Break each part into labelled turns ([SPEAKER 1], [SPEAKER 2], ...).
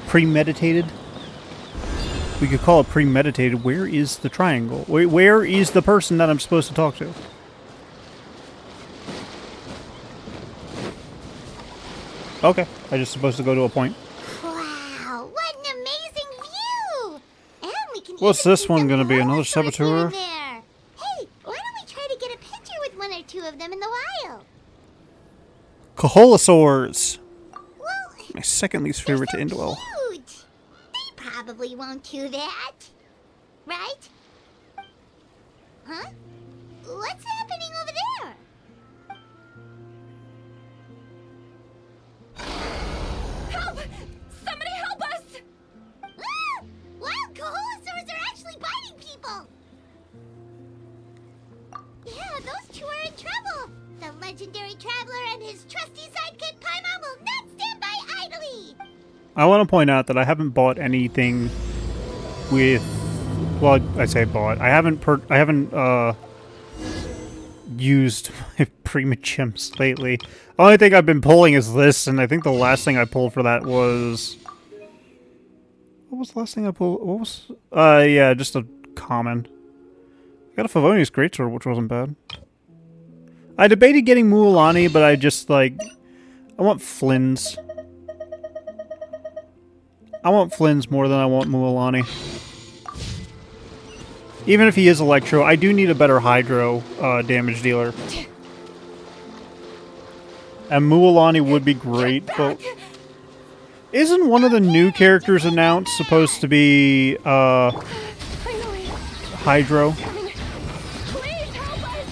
[SPEAKER 1] premeditated. We could call it premeditated. Where is the triangle? Where is the person that I'm supposed to talk to? Okay, I'm just supposed to go to a point.
[SPEAKER 2] Wow, what an amazing view! And we can
[SPEAKER 1] What's
[SPEAKER 2] even
[SPEAKER 1] this
[SPEAKER 2] see
[SPEAKER 1] one
[SPEAKER 2] some
[SPEAKER 1] gonna be? Another
[SPEAKER 2] dinosaurs here
[SPEAKER 1] saboteur?
[SPEAKER 2] and there. Hey, why don't we try to get a picture with one or two of them in the wild?
[SPEAKER 1] Kaholosaurs!
[SPEAKER 2] Well,
[SPEAKER 1] My second least
[SPEAKER 2] they're
[SPEAKER 1] favorite
[SPEAKER 2] so
[SPEAKER 1] to indwell.
[SPEAKER 2] cute. They probably won't do that. Right? Huh? What's happening over there?
[SPEAKER 3] Help! Somebody help us!
[SPEAKER 2] Ah! Wild Kaholosaurs are actually biting people! Yeah, those two are in trouble. The legendary traveler and his trusty sidekick Paimon will not stand by idly!
[SPEAKER 1] I want to point out that I haven't bought anything with... Well, I say bought. I haven't used my Primogems lately. The only thing I've been pulling is this, and I think the last thing I pulled for that was... What was the last thing I pulled? What was... yeah, just a common. I got a Favonius Greatsword, which wasn't bad. I debated getting Mualani, but I just, like... I want Flynn's. I want Flynn's more than I want Mualani. Even if he is Electro, I do need a better Hydro damage dealer. And Mualani would be great, but... Isn't one of the new characters announced supposed to be, Hydro?
[SPEAKER 3] Please help us!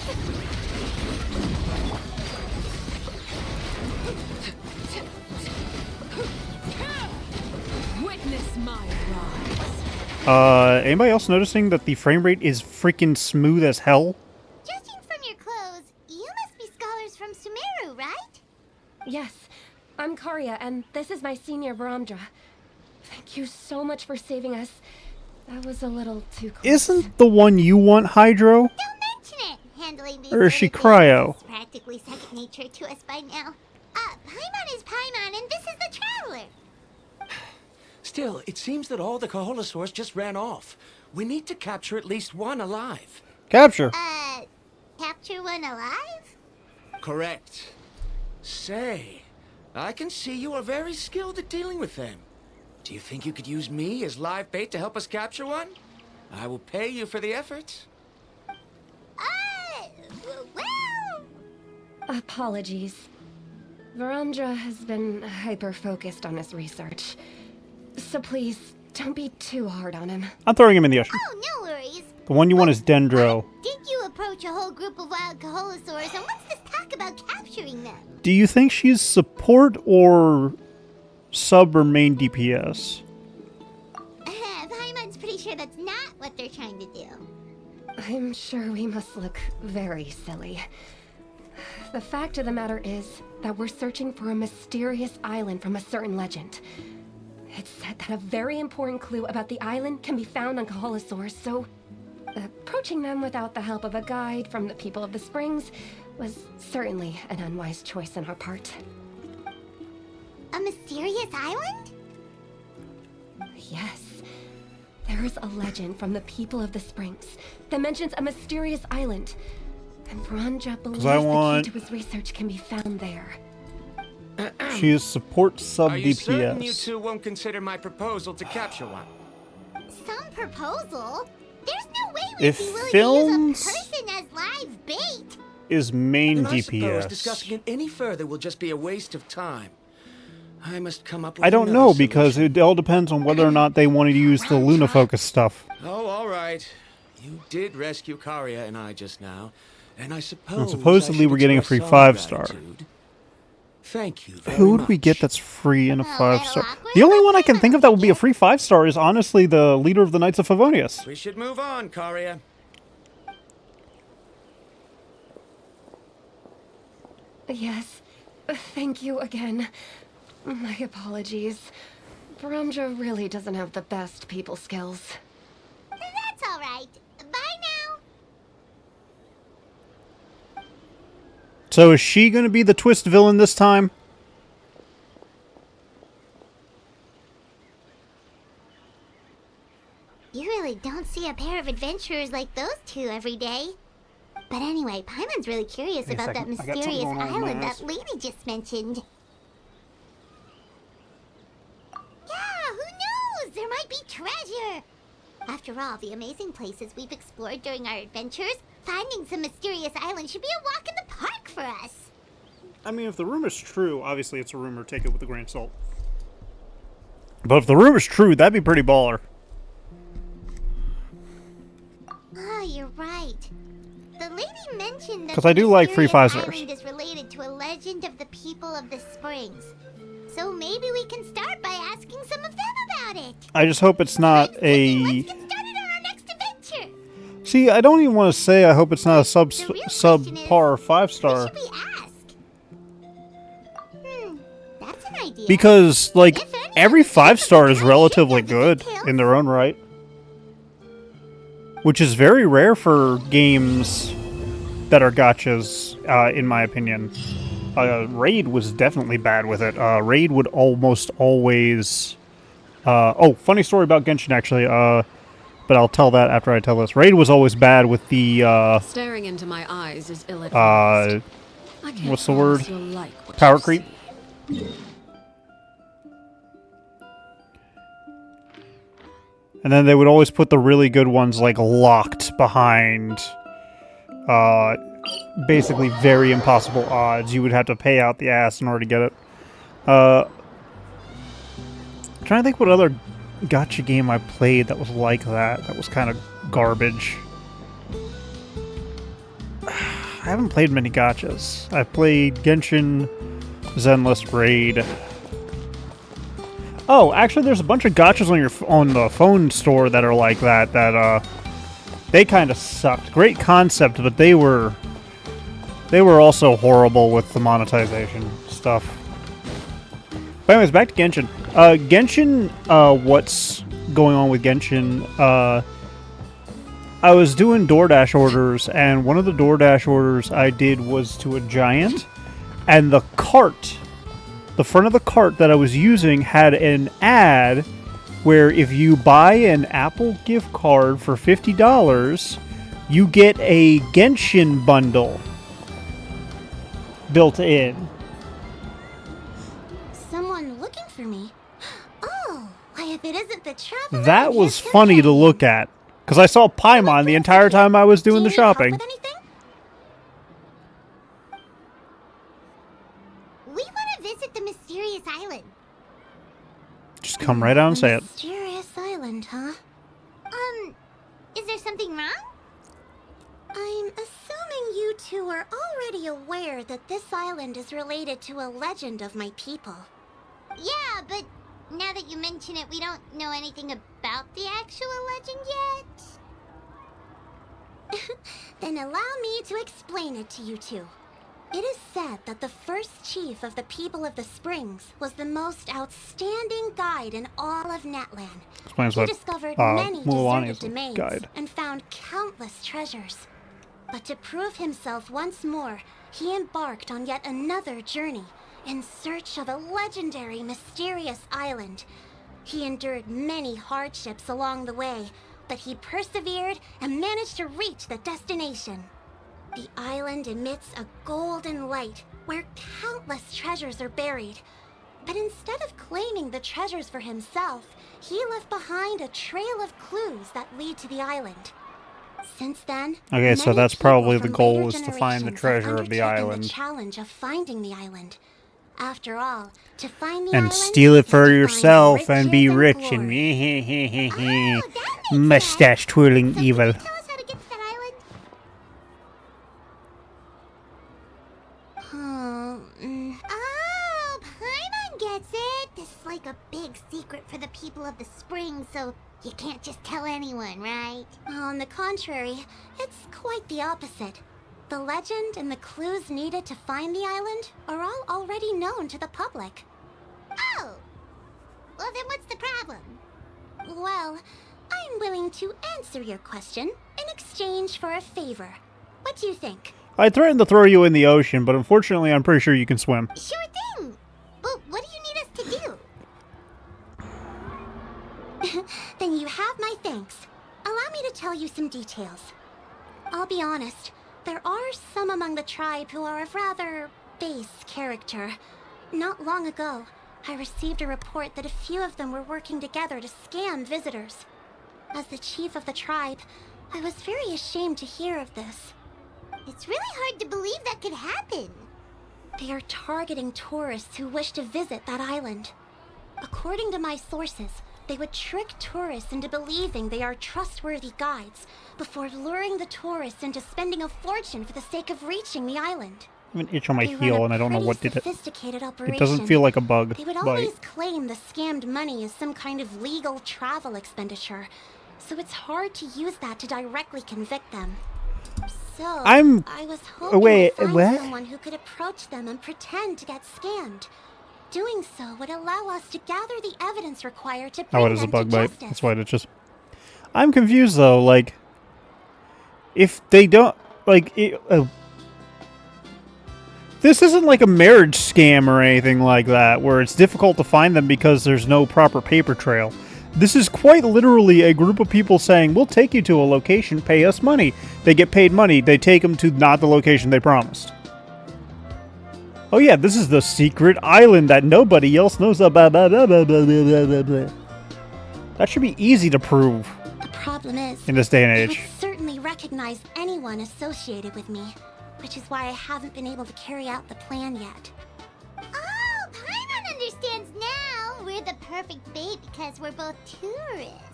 [SPEAKER 3] Witness my rise.
[SPEAKER 1] Anybody else noticing that the frame rate is freaking smooth as hell?
[SPEAKER 2] Judging from your clothes, you must be scholars from Sumeru, right?
[SPEAKER 3] Yes, I'm Karya, and this is my senior Varamdra. Thank you so much for saving us. That was a little too close.
[SPEAKER 1] Isn't the one you want Hydro?
[SPEAKER 2] Don't mention it! Handling these
[SPEAKER 1] Or is she
[SPEAKER 2] sort of
[SPEAKER 1] cryo?
[SPEAKER 2] things is practically second nature to us by now. Paimon is Paimon, and this is the Traveler.
[SPEAKER 4] Still, it seems that all the Kaholosaurs just ran off. We need to capture at least one alive.
[SPEAKER 1] Capture.
[SPEAKER 2] Capture one alive?
[SPEAKER 4] Correct. Say, I can see you are very skilled at dealing with them. Do you think you could use me as live bait to help us capture one? I will pay you for the effort.
[SPEAKER 2] Well...
[SPEAKER 3] Apologies. Varamdra has been hyper-focused on his research. So please, don't be too hard on him.
[SPEAKER 1] I'm throwing him in the ocean.
[SPEAKER 2] Oh, no worries.
[SPEAKER 1] The one you want is Dendro.
[SPEAKER 2] Did you approach a whole group of wild Kaholosaurs, and what's this talk about capturing them?
[SPEAKER 1] Do you think she's support or sub or main DPS?
[SPEAKER 2] Paimon's pretty sure that's not what they're trying to do.
[SPEAKER 3] I'm sure we must look very silly. The fact of the matter is that we're searching for a mysterious island from a certain legend. It's said that a very important clue about the island can be found on Kaholosaurs, so approaching them without the help of a guide from the people of the Springs was certainly an unwise choice on our part.
[SPEAKER 2] A mysterious island?
[SPEAKER 3] Yes. There is a legend from the people of the Springs that mentions a mysterious island. And Varamdra believes the key to his research can be found there.
[SPEAKER 1] She is support sub
[SPEAKER 4] Are you certain you
[SPEAKER 1] DPS.
[SPEAKER 4] two won't consider my proposal to capture one?
[SPEAKER 2] Some proposal? There's no way we'd
[SPEAKER 1] If
[SPEAKER 2] be willing
[SPEAKER 1] films
[SPEAKER 2] to use a person as live bait.
[SPEAKER 1] is main
[SPEAKER 4] Then I suppose
[SPEAKER 1] DPS.
[SPEAKER 4] discussing it any further will just be a waste of time. I must come up with
[SPEAKER 1] I don't
[SPEAKER 4] another
[SPEAKER 1] know because
[SPEAKER 4] solution.
[SPEAKER 1] it all depends on whether or not they wanted to use the Luna Focus stuff.
[SPEAKER 4] Oh, all right. You did rescue Karya and I just now, and I suppose
[SPEAKER 1] supposedly
[SPEAKER 4] I should
[SPEAKER 1] we're getting a
[SPEAKER 4] express
[SPEAKER 1] free
[SPEAKER 4] some
[SPEAKER 1] 5-star.
[SPEAKER 4] gratitude. Thank you very
[SPEAKER 1] Who would we
[SPEAKER 4] much.
[SPEAKER 1] get that's free and a
[SPEAKER 2] Oh,
[SPEAKER 1] 5-star?
[SPEAKER 2] well, awkward.
[SPEAKER 1] The only one I can think of that would be a free 5-star is honestly the leader of the Knights of Favonius.
[SPEAKER 4] We should move on, Karya.
[SPEAKER 3] Yes. Thank you again. My apologies. Varamdra really doesn't have the best people skills.
[SPEAKER 2] That's all right. Bye now.
[SPEAKER 1] So is she going to be the twist villain this time?
[SPEAKER 2] adventurers like those two every day. But anyway, Paimon's really curious
[SPEAKER 1] Wait a
[SPEAKER 2] about that
[SPEAKER 1] second, I got something
[SPEAKER 2] mysterious
[SPEAKER 1] going on with my
[SPEAKER 2] island
[SPEAKER 1] ass.
[SPEAKER 2] that lady just mentioned. Yeah, who knows? There might be treasure. After all, the amazing places we've explored during our adventures, finding some mysterious island should be a walk in the park for us.
[SPEAKER 1] I mean, if the rumor's true, obviously it's a rumor, take it with a grain of salt. But if the rumor's true, that'd be pretty baller.
[SPEAKER 2] Ah, you're right. The lady mentioned that
[SPEAKER 1] 'Cause I do like free
[SPEAKER 2] mysterious
[SPEAKER 1] 5 stars.
[SPEAKER 2] island is related to a legend of the people of the springs. So maybe we can start by asking some of them about it.
[SPEAKER 1] I just hope it's not
[SPEAKER 2] I'm thinking
[SPEAKER 1] a...
[SPEAKER 2] let's get started on our next adventure.
[SPEAKER 1] See, I don't even want to say I hope it's not a
[SPEAKER 2] The real question is,
[SPEAKER 1] subpar
[SPEAKER 2] Who
[SPEAKER 1] 5-star.
[SPEAKER 2] should we ask? That's an idea.
[SPEAKER 1] Because, like,
[SPEAKER 2] If any
[SPEAKER 1] every
[SPEAKER 2] of the
[SPEAKER 1] 5-star is
[SPEAKER 2] people
[SPEAKER 1] relatively
[SPEAKER 2] should know the
[SPEAKER 1] good
[SPEAKER 2] details.
[SPEAKER 1] in their own right. Which is very rare for games that are gotchas, in my opinion. Raid was definitely bad with it. Raid would almost always... oh, funny story about Genshin, actually. But I'll tell that after I tell this. Raid was always bad with the,
[SPEAKER 5] Staring into my eyes is ill-advised. I can't
[SPEAKER 1] what's the
[SPEAKER 5] promise
[SPEAKER 1] word?
[SPEAKER 5] you'll like what
[SPEAKER 1] Power
[SPEAKER 5] you
[SPEAKER 1] creep?
[SPEAKER 5] see.
[SPEAKER 1] And then they would always put the really good ones, like, locked behind, basically very impossible odds. You would have to pay out the ass in order to get it. I'm trying to think what other gacha game I played that was like that. That was kind of garbage. I haven't played many gachas. I've played Genshin, Zenless, Raid. Oh, actually, there's a bunch of gachas on the phone store that are like that. They kind of sucked. Great concept, but they were also horrible with the monetization stuff. But anyways, back to Genshin. Genshin, what's going on with Genshin? I was doing DoorDash orders, and one of the DoorDash orders I did was to a giant, and the front of the cart that I was using had an ad where if you buy an Apple gift card for $50, you get a Genshin bundle built in.
[SPEAKER 2] Someone looking for me. Oh, why if it isn't the traveler?
[SPEAKER 1] That
[SPEAKER 2] and
[SPEAKER 1] was
[SPEAKER 2] his
[SPEAKER 1] funny to
[SPEAKER 2] companion.
[SPEAKER 1] look at, because I saw Paimon the entire time I was doing
[SPEAKER 2] Do
[SPEAKER 1] the
[SPEAKER 2] you need help
[SPEAKER 1] shopping.
[SPEAKER 2] with anything? We want to visit the mysterious island.
[SPEAKER 1] Just come right out and say it.
[SPEAKER 2] Mysterious island, huh? Is there something wrong? I'm assuming you two are already aware that this island is related to a legend of my people. Yeah, but now that you mention it, we don't know anything about the actual legend yet. Then allow me to explain it to you two. It is said that the first chief of the people of the Springs was the most outstanding guide in all of Netland.
[SPEAKER 1] Explains
[SPEAKER 2] He
[SPEAKER 1] what
[SPEAKER 2] discovered many
[SPEAKER 1] Mulan
[SPEAKER 2] deserted
[SPEAKER 1] is a
[SPEAKER 2] domains
[SPEAKER 1] guide.
[SPEAKER 2] and found countless treasures. But to prove himself once more, he embarked on yet another journey in search of a legendary, mysterious island. He endured many hardships along the way, but he persevered and managed to reach the destination. The island emits a golden light where countless treasures are buried. But instead of claiming the treasures for himself, he left behind a trail of clues that lead to the island. Since then,
[SPEAKER 1] Okay, so
[SPEAKER 2] many
[SPEAKER 1] that's
[SPEAKER 2] people
[SPEAKER 1] probably the
[SPEAKER 2] from
[SPEAKER 1] goal
[SPEAKER 2] later
[SPEAKER 1] is to find the
[SPEAKER 2] generations have
[SPEAKER 1] treasure of the
[SPEAKER 2] undertaken
[SPEAKER 1] island.
[SPEAKER 2] The challenge of finding the island. After all, to find the
[SPEAKER 1] And
[SPEAKER 2] island
[SPEAKER 1] steal it
[SPEAKER 2] is
[SPEAKER 1] for
[SPEAKER 2] to find
[SPEAKER 1] yourself and be
[SPEAKER 2] riches
[SPEAKER 1] rich
[SPEAKER 2] glory.
[SPEAKER 1] and
[SPEAKER 2] Oh, that makes
[SPEAKER 1] mustache twirling
[SPEAKER 2] So
[SPEAKER 1] evil.
[SPEAKER 2] Can you tell us how to get to that island? Oh, Paimon gets it. This is like a big secret for the people of the spring, so you can't just tell anyone, right? On the contrary, it's quite the opposite. The legend and the clues needed to find the island are all already known to the public. Oh! Well, then what's the problem? Well, I'm willing to answer your question in exchange for a favor. What do you think?
[SPEAKER 1] I threatened to throw you in the ocean, but unfortunately I'm pretty sure you can swim.
[SPEAKER 2] Sure thing! But what do you need us to do? Then you have my thanks. Allow me to tell you some details. I'll be honest, there are some among the tribe who are of rather base character. Not long ago, I received a report that a few of them were working together to scam visitors. As the chief of the tribe, I was very ashamed to hear of this.
[SPEAKER 6] It's really hard to believe that could happen.
[SPEAKER 2] They are targeting tourists who wish to visit that island. According to my sources, they would trick tourists into believing they are trustworthy guides before luring the tourists into spending a fortune for the sake of reaching the island.
[SPEAKER 1] I have an itch on my
[SPEAKER 2] They run
[SPEAKER 1] heel,
[SPEAKER 2] a
[SPEAKER 1] and I don't know
[SPEAKER 2] pretty
[SPEAKER 1] what did it.
[SPEAKER 2] sophisticated
[SPEAKER 1] It
[SPEAKER 2] operation.
[SPEAKER 1] doesn't feel like a bug
[SPEAKER 2] They would
[SPEAKER 1] bite.
[SPEAKER 2] always claim the scammed money as some kind of legal travel expenditure, so it's hard to use that to directly convict them. So, I was hoping
[SPEAKER 1] wait,
[SPEAKER 2] to find
[SPEAKER 1] what?
[SPEAKER 2] someone who could approach them and pretend to get scammed. Doing so would allow us to gather the evidence required to bring
[SPEAKER 1] Oh, it is a
[SPEAKER 2] them
[SPEAKER 1] bug
[SPEAKER 2] to
[SPEAKER 1] bite.
[SPEAKER 2] justice.
[SPEAKER 1] That's why it's just... I'm confused, though. Like, if they don't... Like, this isn't like a marriage scam or anything like that, where it's difficult to find them because there's no proper paper trail. This is quite literally a group of people saying, we'll take you to a location, pay us money. They get paid money. They take them to not the location they promised. Oh yeah, this is the secret island that nobody else knows about. Blah, blah, blah, blah, blah, blah, blah. That should be easy to prove
[SPEAKER 2] The problem is,
[SPEAKER 1] in this day and
[SPEAKER 2] they
[SPEAKER 1] age.
[SPEAKER 2] would certainly recognize anyone associated with me, which is why I haven't been able to carry out the plan yet.
[SPEAKER 6] Oh, Paimon understands now. We're the perfect bait because we're both tourists.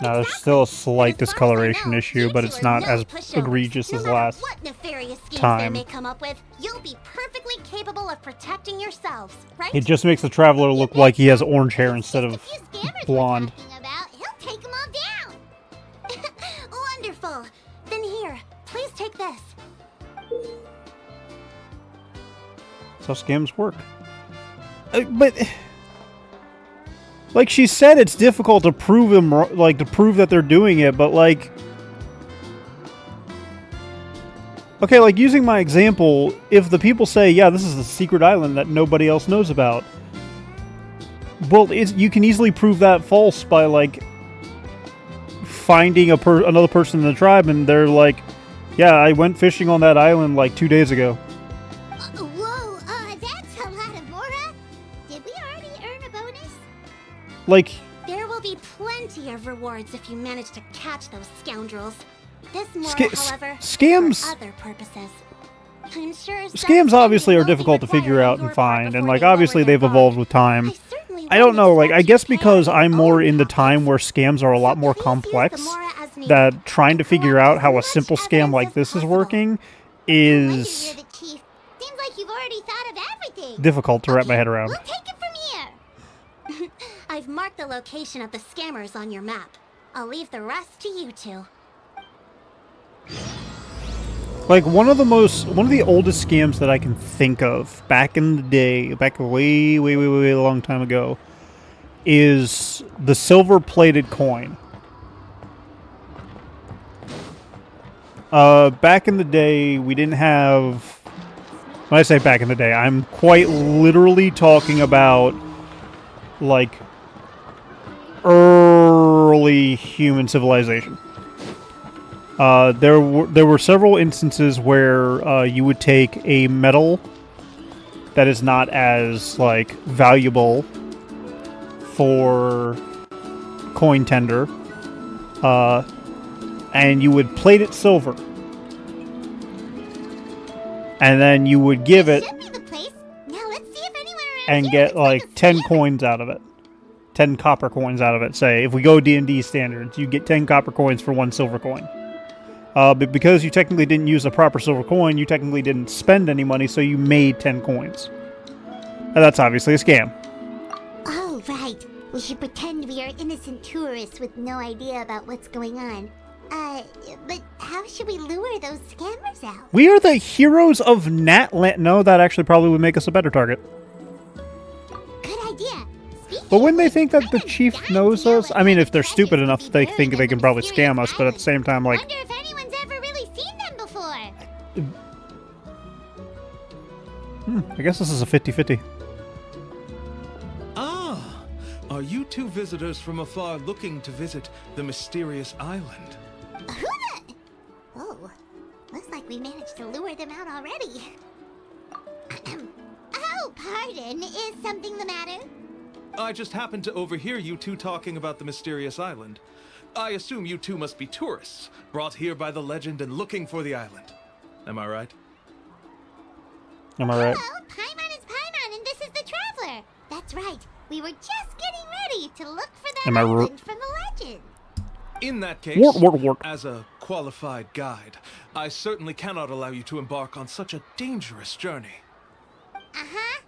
[SPEAKER 1] Now, there's still a slight
[SPEAKER 2] As far as I
[SPEAKER 1] discoloration
[SPEAKER 2] know,
[SPEAKER 1] issue,
[SPEAKER 2] you
[SPEAKER 1] but
[SPEAKER 2] two
[SPEAKER 1] it's
[SPEAKER 2] are
[SPEAKER 1] not
[SPEAKER 2] no
[SPEAKER 1] as
[SPEAKER 2] pushovers.
[SPEAKER 1] egregious
[SPEAKER 2] No
[SPEAKER 1] as
[SPEAKER 2] matter
[SPEAKER 1] last
[SPEAKER 2] what nefarious schemes they
[SPEAKER 1] time.
[SPEAKER 2] may come up with, you'll be perfectly capable of protecting yourselves, right?
[SPEAKER 1] It just makes the traveler look like he has orange hair instead of
[SPEAKER 6] Just a few scammers
[SPEAKER 1] blonde.
[SPEAKER 6] we're talking about. He'll take them all down.
[SPEAKER 2] Wonderful. Then here, please take this.
[SPEAKER 1] That's how scams work. But, like she said, it's difficult to prove them, like to prove that they're doing it. But like, okay, like using my example, if the people say, "Yeah, this is the secret island that nobody else knows about," well, you can easily prove that false by like finding another person in the tribe, and they're like, "Yeah, I went fishing on that island like 2 days ago."
[SPEAKER 6] Whoa, that's a lot of Mora. Did we already earn a bonus?
[SPEAKER 1] Like,
[SPEAKER 2] There will be plenty of rewards if you manage to catch those scoundrels. This Mora, however, is
[SPEAKER 1] scams-
[SPEAKER 2] for other purposes. I'm sure
[SPEAKER 1] scams obviously are difficult to figure out and find, and like obviously they've evolved with time. I don't know, like I guess because I'm more in the time where scams are a lot more complex, that trying to figure out how a simple scam like this is working
[SPEAKER 6] You're
[SPEAKER 1] is
[SPEAKER 6] the chief. Seems like you've already thought of everything.
[SPEAKER 1] difficult to wrap my head around.
[SPEAKER 6] We'll take it from here.
[SPEAKER 2] I've marked the location of the scammers on your map. I'll leave the rest to you two.
[SPEAKER 1] Like one of the oldest scams that I can think of back in the day, back way a long time ago, is the silver-plated coin. Back in the day, we didn't have... When I say back in the day, I'm quite literally talking about, like, early human civilization. There were several instances where you would take a metal that is not as, like, valuable for coin tender, and you would plate it silver. And then you would give it
[SPEAKER 6] Should be the place. Now let's see if anyone around
[SPEAKER 1] and
[SPEAKER 6] here
[SPEAKER 1] get
[SPEAKER 6] looks like
[SPEAKER 1] like
[SPEAKER 6] a
[SPEAKER 1] 10
[SPEAKER 6] scammer.
[SPEAKER 1] coins out of it. 10 copper coins out of it. Say, if we go D&D standards, you get 10 copper coins for 1 silver coin. But because you technically didn't use a proper silver coin, you technically didn't spend any money, so you made 10 coins. And that's obviously a scam.
[SPEAKER 6] Oh, right. We should pretend we are innocent tourists with no idea about what's going on. But how should we lure those scammers out?
[SPEAKER 1] We are the heroes of Natland. No, that actually probably would make us a better target.
[SPEAKER 6] Good idea. Speaking
[SPEAKER 1] But when
[SPEAKER 6] of
[SPEAKER 1] they
[SPEAKER 6] which,
[SPEAKER 1] think that
[SPEAKER 6] I'm
[SPEAKER 1] the
[SPEAKER 6] dying
[SPEAKER 1] chief
[SPEAKER 6] to
[SPEAKER 1] knows
[SPEAKER 6] know
[SPEAKER 1] us,
[SPEAKER 6] what
[SPEAKER 1] I mean,
[SPEAKER 6] kind
[SPEAKER 1] if
[SPEAKER 6] of
[SPEAKER 1] they're
[SPEAKER 6] treasures
[SPEAKER 1] stupid
[SPEAKER 6] could
[SPEAKER 1] enough,
[SPEAKER 6] be
[SPEAKER 1] they
[SPEAKER 6] buried
[SPEAKER 1] think they
[SPEAKER 6] in
[SPEAKER 1] can
[SPEAKER 6] the
[SPEAKER 1] probably
[SPEAKER 6] mysterious
[SPEAKER 1] scam us, but at the
[SPEAKER 6] island.
[SPEAKER 1] same time, like,
[SPEAKER 6] Wonder if anyone's ever really seen them before.
[SPEAKER 1] I guess this is a 50-50.
[SPEAKER 7] Ah, are Are you two visitors from afar looking to visit the mysterious island?
[SPEAKER 6] Oh, looks like we managed to lure them out already. Oh, pardon. Is something the matter?
[SPEAKER 7] I just happened to overhear you two talking about the mysterious island. I assume you two must be tourists, brought here by the legend and looking for the island. Am I right?
[SPEAKER 1] Am I right?
[SPEAKER 6] Hello, Paimon is Paimon, and this is the Traveler. That's right. We were just getting ready to look for that
[SPEAKER 1] Am I
[SPEAKER 6] island from the legend.
[SPEAKER 7] In that case,
[SPEAKER 1] Work.
[SPEAKER 7] as a qualified guide, I certainly cannot allow you to embark on such a dangerous journey.
[SPEAKER 6] Uh-huh.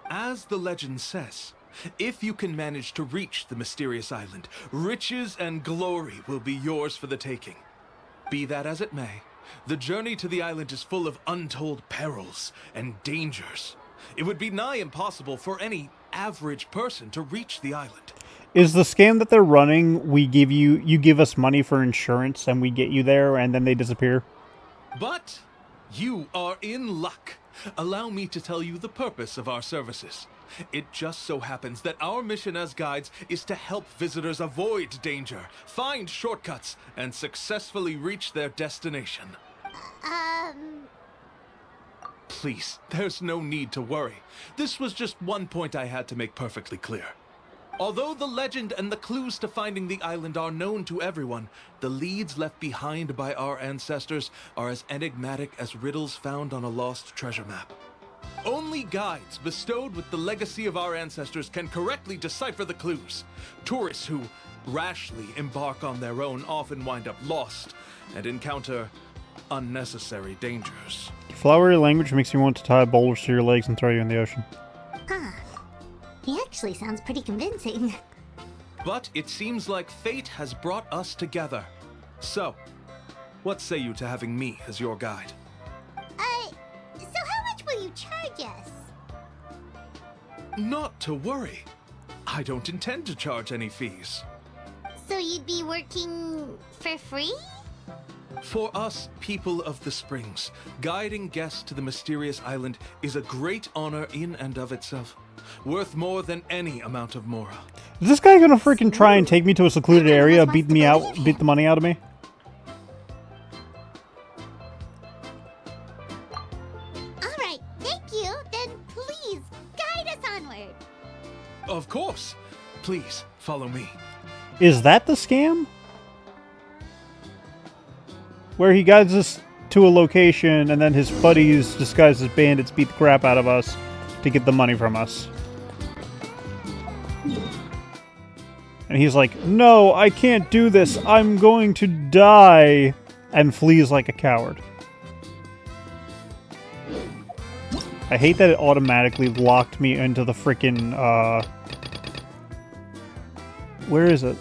[SPEAKER 7] As the legend says, if you can manage to reach the mysterious island, riches and glory will be yours for the taking. Be that as it may, the journey to the island is full of untold perils and dangers. It would be nigh impossible for any average person to reach the island.
[SPEAKER 1] Is the scam that they're running, you give us money for insurance and we get you there and then they disappear?
[SPEAKER 7] But you are in luck. Allow me to tell you the purpose of our services. It just so happens that our mission as guides is to help visitors avoid danger, find shortcuts, and successfully reach their destination. Please, there's no need to worry. This was just one point I had to make perfectly clear. Although the legend and the clues to finding the island are known to everyone, the leads left behind by our ancestors are as enigmatic as riddles found on a lost treasure map. Only guides bestowed with the legacy of our ancestors can correctly decipher the clues. Tourists who rashly embark on their own often wind up lost and encounter unnecessary dangers.
[SPEAKER 1] Flowery language makes you want to tie boulders to your legs and throw you in the ocean.
[SPEAKER 6] He actually sounds pretty convincing.
[SPEAKER 7] But it seems like fate has brought us together. So, what say you to having me as your guide?
[SPEAKER 6] So how much will you charge us?
[SPEAKER 7] Not to worry. I don't intend to charge any fees.
[SPEAKER 6] So you'd be working for free?
[SPEAKER 7] For us, people of the Springs, guiding guests to the mysterious island is a great honor in and of itself. Worth more than any amount of mora.
[SPEAKER 1] Is this guy gonna freaking try and take me to a secluded area, beat the money out of me?
[SPEAKER 6] Alright, thank you. Then please, guide us onward.
[SPEAKER 7] Of course. Please, follow me.
[SPEAKER 1] Is that the scam? Where he guides us to a location and then his buddies disguised as bandits beat the crap out of us to get the money from us. And he's like, no, I can't do this. I'm going to die. And flees like a coward. I hate that it automatically locked me into the freaking, where is it?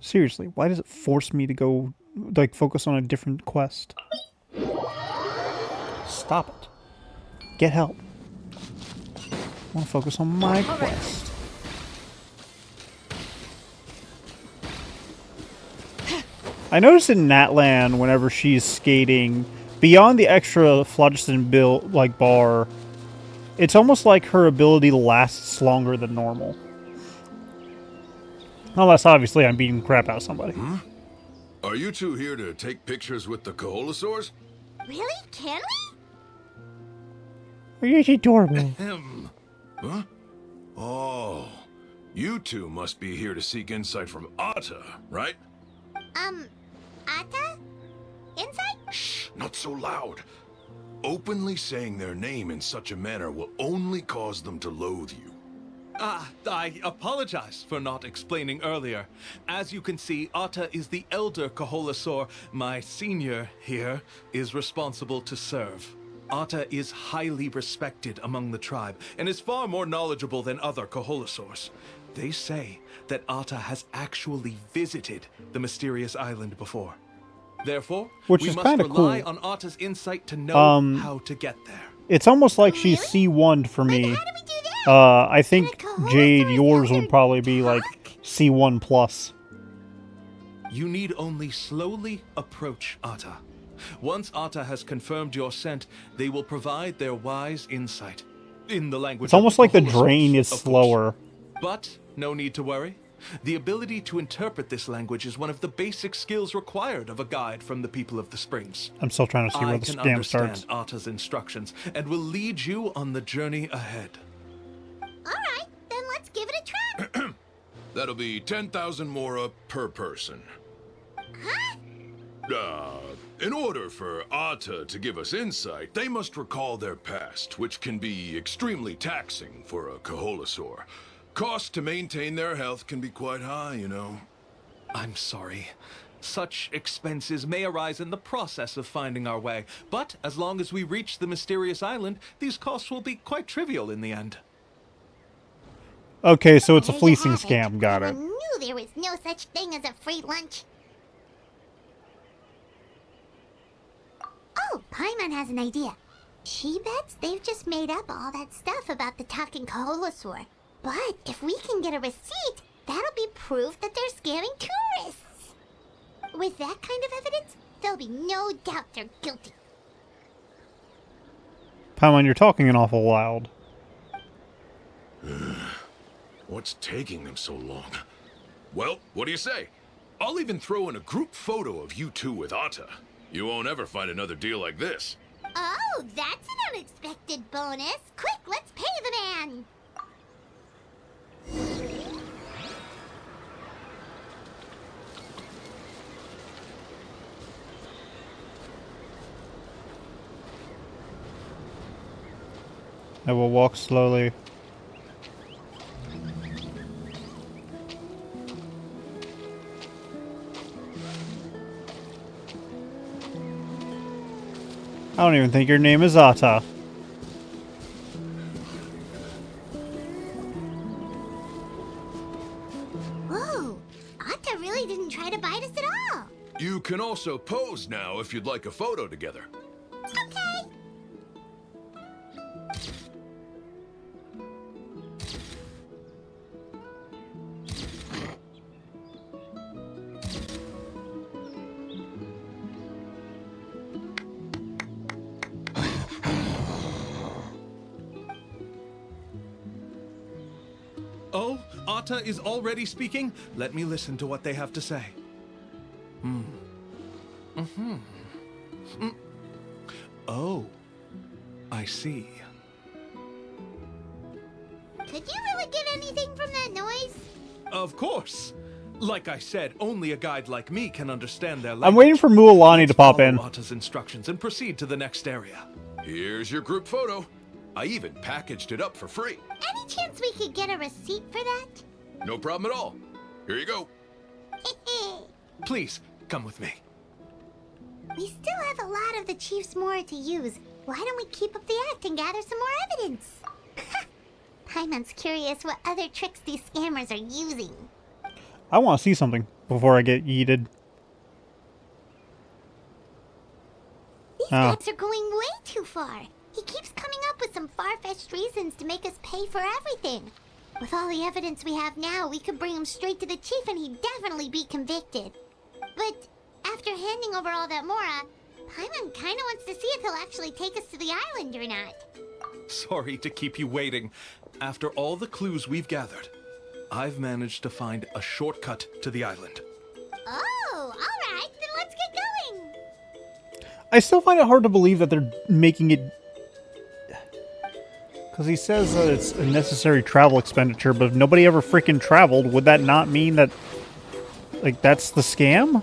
[SPEAKER 1] Seriously, why does it force me to go, like, focus on a different quest? Stop it. Get help. I want to focus on my quest. I noticed in Natlan, whenever she's skating, beyond the extra phlogiston bar, it's almost like her ability lasts longer than normal. Unless, obviously, I'm beating the crap out of somebody.
[SPEAKER 8] Are you two here to take pictures with the Koholosaurs?
[SPEAKER 6] Really? Can we?
[SPEAKER 1] Are you adorable?
[SPEAKER 8] Huh? Oh, you two must be here to seek insight from Atta, right?
[SPEAKER 6] Atta? Insight?
[SPEAKER 8] Shh, not so loud. Openly saying their name in such a manner will only cause them to loathe you.
[SPEAKER 7] I apologize for not explaining earlier. As you can see, Atta is the elder Koholosaur. My senior here is responsible to serve. Atta is highly respected among the tribe and is far more knowledgeable than other Koholosaurs. They say that Atta has actually visited the mysterious island before. Therefore,
[SPEAKER 1] Which
[SPEAKER 7] we
[SPEAKER 1] is
[SPEAKER 7] must
[SPEAKER 1] kinda
[SPEAKER 7] rely
[SPEAKER 1] cool.
[SPEAKER 7] on Atta's insight to know how to get there.
[SPEAKER 1] It's almost like she's C1'd for me.
[SPEAKER 6] How do we do that?
[SPEAKER 1] I think, Jade, yours would probably be like C1 plus.
[SPEAKER 7] You need only slowly approach Atta. Once Atta has confirmed your scent, they will provide their wise insight. In the language
[SPEAKER 1] It's almost
[SPEAKER 7] of
[SPEAKER 1] like the
[SPEAKER 7] Kaholasaurs,
[SPEAKER 1] drain is
[SPEAKER 7] of course.
[SPEAKER 1] slower.
[SPEAKER 7] But no need to worry. The ability to interpret this language is one of the basic skills required of a guide from the people of the Springs.
[SPEAKER 1] I'm still trying to see where
[SPEAKER 7] I
[SPEAKER 1] the
[SPEAKER 7] can
[SPEAKER 1] scam
[SPEAKER 7] understand
[SPEAKER 1] starts.
[SPEAKER 7] Atta's instructions and will lead you on the journey ahead.
[SPEAKER 2] Alright, then let's give it a try.
[SPEAKER 8] That'll be 10,000 mora per person.
[SPEAKER 2] Huh?
[SPEAKER 8] In order for Atta to give us insight, they must recall their past, which can be extremely taxing for a Kaholasaur. Cost to maintain their health can be quite high, you know.
[SPEAKER 7] I'm sorry. Such expenses may arise in the process of finding our way, but as long as we reach the mysterious island, these costs will be quite trivial in the end.
[SPEAKER 1] Okay, so it's a
[SPEAKER 6] There you
[SPEAKER 1] fleecing
[SPEAKER 6] have it.
[SPEAKER 1] scam. Got
[SPEAKER 6] I
[SPEAKER 1] it.
[SPEAKER 6] knew there was no such thing as a free lunch. Oh, Paimon has an idea. She bets they've just made up all that stuff about the talking Kaholasaur. But if we can get a receipt, that'll be proof that they're scamming tourists. With that kind of evidence, there'll be no doubt they're guilty.
[SPEAKER 1] Paimon, you're talking an awful loud.
[SPEAKER 8] What's taking them so long? Well, what do you say? I'll even throw in a group photo of you two with Atta. You won't ever find another deal like this.
[SPEAKER 6] Oh, that's an unexpected bonus. Quick, let's pay the man.
[SPEAKER 1] I will walk slowly. I don't even think your name is Atta.
[SPEAKER 6] Whoa, Atta really didn't try to bite us at all.
[SPEAKER 8] You can also pose now if you'd like a photo together.
[SPEAKER 6] Okay.
[SPEAKER 7] Oh, Atta is already speaking? Let me listen to what they have to say. Oh, I see.
[SPEAKER 6] Could you really get anything from that noise?
[SPEAKER 7] Of course. Like I said, only a guide like me can understand their language.
[SPEAKER 1] I'm waiting for Mualani to pop in.
[SPEAKER 7] Follow Atta's instructions and proceed to the next area.
[SPEAKER 8] Here's your group photo. I even packaged it up for free.
[SPEAKER 6] Any chance we could get a receipt for that?
[SPEAKER 8] No problem at all. Here you go.
[SPEAKER 7] Please, come with me.
[SPEAKER 6] We still have a lot of the Chief's Mora to use. Why don't we keep up the act and gather some more evidence? Paimon's curious what other tricks these scammers are using.
[SPEAKER 1] I want to see something before I get yeeted.
[SPEAKER 6] These guys are going way too far. He keeps coming up with some far-fetched reasons to make us pay for everything. With all the evidence we have now, we could bring him straight to the chief and he'd definitely be convicted. But after handing over all that Mora, Paimon kinda wants to see if he'll actually take us to the island or not.
[SPEAKER 7] Sorry to keep you waiting. After all the clues we've gathered, I've managed to find a shortcut to the island.
[SPEAKER 6] Oh, alright, then let's get going.
[SPEAKER 1] I still find it hard to believe that they're making it... Because he says that it's a necessary travel expenditure, but if nobody ever freaking traveled, would that not mean that... Like, that's the scam?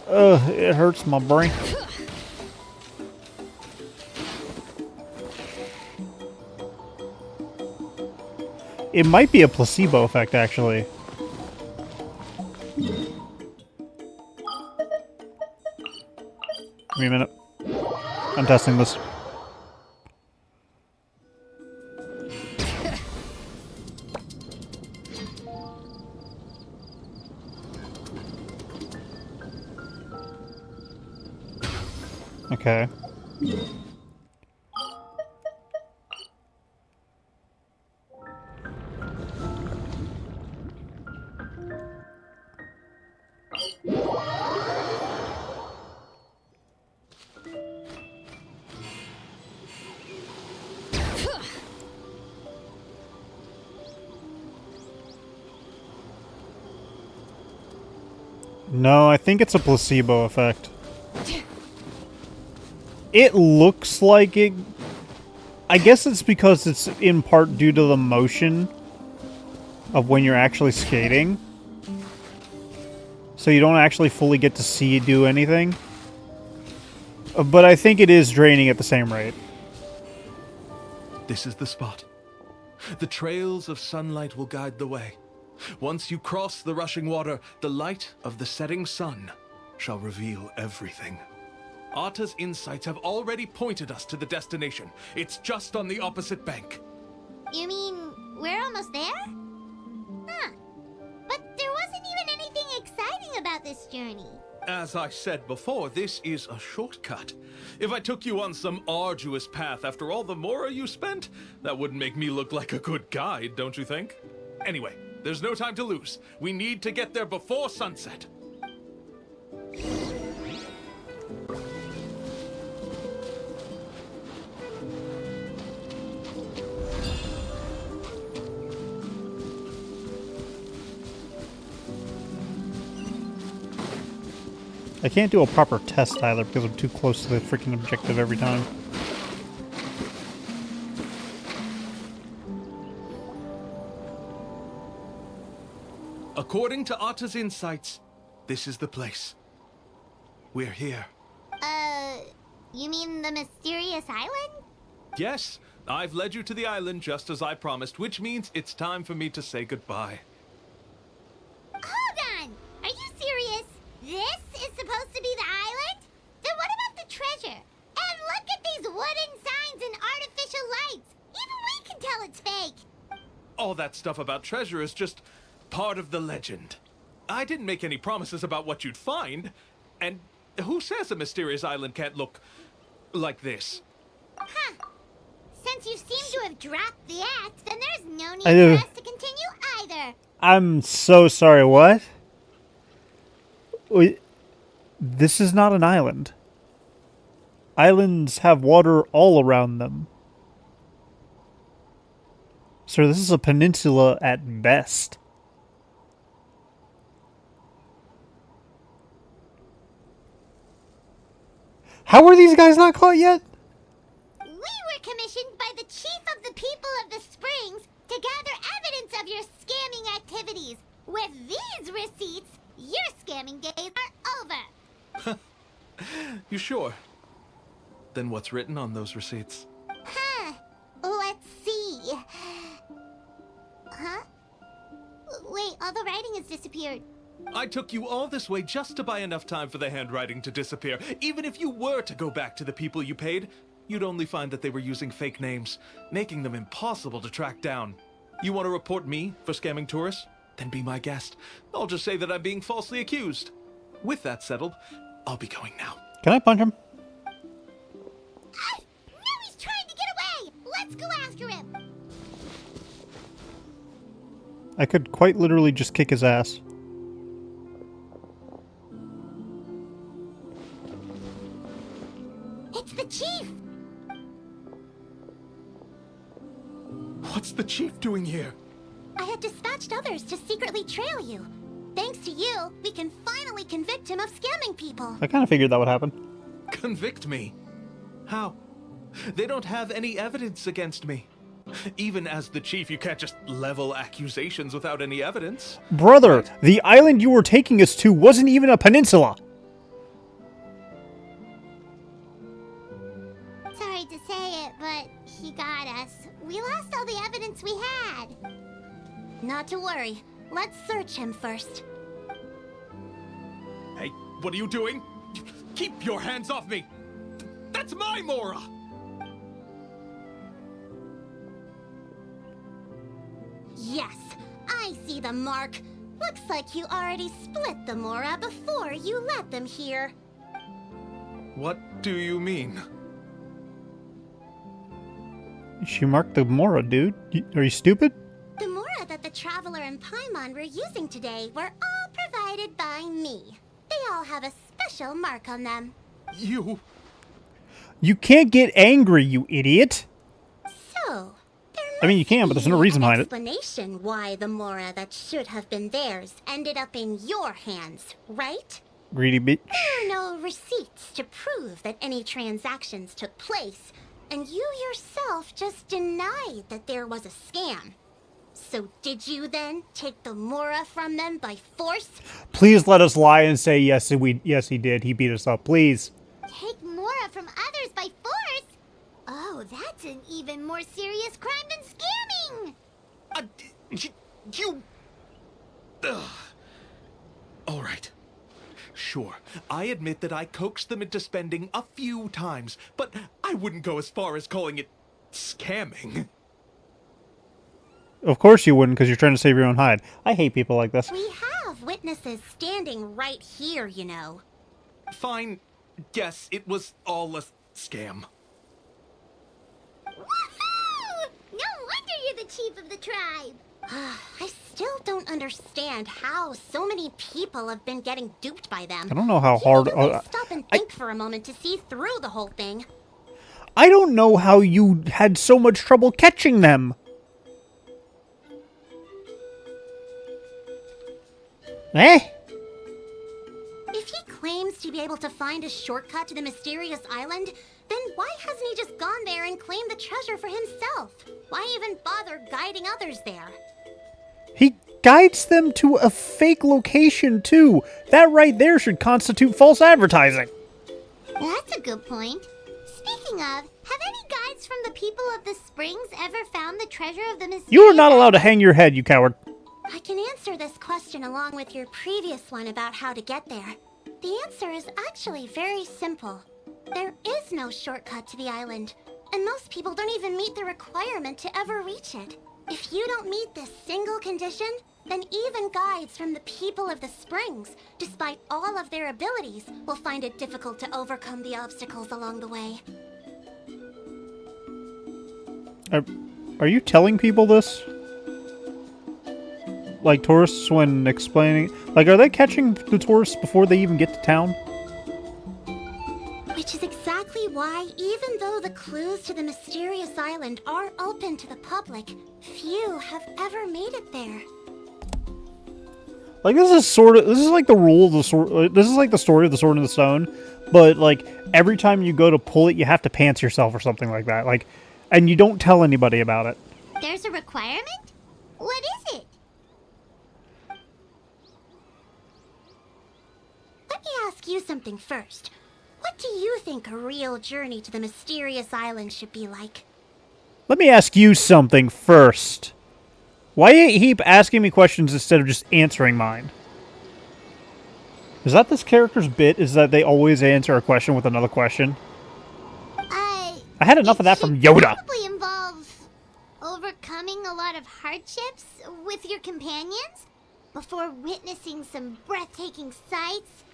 [SPEAKER 1] Ugh, it hurts my brain. It might be a placebo effect, actually. Give me a minute. I'm testing this. Okay. No, I think it's a placebo effect. It looks like it... I guess it's because it's in part due to the motion of when you're actually skating. So you don't actually fully get to see it do anything. But I think it is draining at the same rate.
[SPEAKER 7] This is the spot. The trails of sunlight will guide the way. Once you cross the rushing water, the light of the setting sun shall reveal everything. Arta's insights have already pointed us to the destination. It's just on the opposite bank.
[SPEAKER 6] You mean we're almost there? Huh. But there wasn't even anything exciting about this journey.
[SPEAKER 7] As I said before, this is a shortcut. If I took you on some arduous path after all the mora you spent, that wouldn't make me look like a good guide, don't you think? Anyway, there's no time to lose. We need to get there before sunset.
[SPEAKER 1] I can't do a proper test either because I'm too close to the freaking objective every time.
[SPEAKER 7] According to Arta's insights, this is the place. We're here.
[SPEAKER 6] You mean the mysterious island?
[SPEAKER 7] Yes, I've led you to the island just as I promised, which means it's time for me to say goodbye.
[SPEAKER 6] Hold on! Are you serious? This is supposed to be the island? Then what about the treasure? And look at these wooden signs and artificial lights! Even we can tell it's fake!
[SPEAKER 7] All that stuff about treasure is just part of the legend. I didn't make any promises about what you'd find, and who says a mysterious island can't look like this?
[SPEAKER 6] Huh. Since you seem to have dropped the act, then there's no need for us to continue either.
[SPEAKER 1] I'm so sorry, what? Wait, this is not an island. Islands have water all around them. Sir, this is a peninsula at best. How are these guys not caught yet?
[SPEAKER 6] We were commissioned by the chief of the people of the Springs to gather evidence of your scamming activities. With these receipts, your scamming days are over.
[SPEAKER 7] You sure? Then what's written on those receipts?
[SPEAKER 6] Huh. Let's see. Huh? Wait, all the writing has disappeared.
[SPEAKER 7] I took you all this way just to buy enough time for the handwriting to disappear. Even if you were to go back to the people you paid, you'd only find that they were using fake names, making them impossible to track down. You want to report me for scamming tourists? Then be my guest. I'll just say that I'm being falsely accused. With that settled, I'll be going now.
[SPEAKER 1] Can I punch him?
[SPEAKER 6] No, he's trying to get away! Let's go after him!
[SPEAKER 1] I could quite literally just kick his ass.
[SPEAKER 6] It's the chief!
[SPEAKER 7] What's the chief doing here?
[SPEAKER 2] I had dispatched others to secretly trail you. Thanks to you, we can finally convict him of scamming people.
[SPEAKER 1] I kind of figured that would happen.
[SPEAKER 7] Convict me? How? They don't have any evidence against me. Even as the chief, you can't just level accusations without any evidence.
[SPEAKER 1] Brother, the island you were taking us to wasn't even a peninsula.
[SPEAKER 6] Sorry to say it, but he got us. We lost all the evidence we had.
[SPEAKER 2] Not to worry. Let's search him first.
[SPEAKER 7] Hey, what are you doing? Keep your hands off me! That's my Mora!
[SPEAKER 2] Yes, I see the mark. Looks like you already split the Mora before you let them here.
[SPEAKER 7] What do you mean?
[SPEAKER 1] She marked the Mora, dude. Are you stupid?
[SPEAKER 2] The Mora that the Traveler and Paimon were using today were all provided by me. They all have a special mark on them.
[SPEAKER 1] You can't get angry, you idiot.
[SPEAKER 2] So, there
[SPEAKER 1] I mean, you can, but there's no reason behind it.
[SPEAKER 2] Explanation why the Mora that should have been theirs ended up in your hands, right?
[SPEAKER 1] Greedy bitch.
[SPEAKER 2] There are no receipts to prove that any transactions took place, and you yourself just denied that there was a scam. So did you then take the Mora from them by force?
[SPEAKER 1] Please let us lie and say yes, yes he did. He beat us up, please.
[SPEAKER 6] Take Mora from others by force? Oh, that's an even more serious crime than scamming!
[SPEAKER 7] You... Ugh. All right. Sure, I admit that I coaxed them into spending a few times, but I wouldn't go as far as calling it scamming.
[SPEAKER 1] Of course you wouldn't, because you're trying to save your own hide. I hate people like this.
[SPEAKER 2] We have witnesses standing right here, you know.
[SPEAKER 7] Fine. Yes, it was all a scam.
[SPEAKER 6] Woohoo! No wonder you're the chief of the tribe!
[SPEAKER 2] I still don't understand how so many people have been getting duped by them.
[SPEAKER 1] I don't know how hard...
[SPEAKER 2] Stop and think for a moment to see through the whole thing.
[SPEAKER 1] I don't know how you had so much trouble catching them. Eh?
[SPEAKER 2] If he claims to be able to find a shortcut to the mysterious island, then why hasn't he just gone there and claimed the treasure for himself? Why even bother guiding others there?
[SPEAKER 1] He guides them to a fake location, too. That right there should constitute false advertising.
[SPEAKER 6] That's a good point. Speaking of, have any guides from the people of the springs ever found the treasure of the mysterious...
[SPEAKER 1] You are not allowed to hang your head, you coward.
[SPEAKER 2] I can answer this question along with your previous one about how to get there. The answer is actually very simple. There is no shortcut to the island, and most people don't even meet the requirement to ever reach it. If you don't meet this single condition, then even guides from the people of the springs, despite all of their abilities, will find it difficult to overcome the obstacles along the way.
[SPEAKER 1] Are you telling people this? Like tourists when explaining... Like, are they catching the tourists before they even get to town?
[SPEAKER 2] Which is exactly why, even though the clues to the mysterious island are open to the public, few have ever made it there.
[SPEAKER 1] Like, this is like the rule of the sword... This is like the story of the Sword in the Stone, but, like, every time you go to pull it, you have to pants yourself or something like that. Like, and you don't tell anybody about it.
[SPEAKER 6] There's a requirement? What is it?
[SPEAKER 2] Let me ask you something first. What do you think a real journey to the mysterious island should be like?
[SPEAKER 1] Let me ask you something first. Why do you keep asking me questions instead of just answering mine? Is that this character's bit? Is that they always answer a question with another question? I had enough of that from Yoda.
[SPEAKER 6] Probably involves overcoming a lot of hardships with your companions before witnessing some breathtaking sights,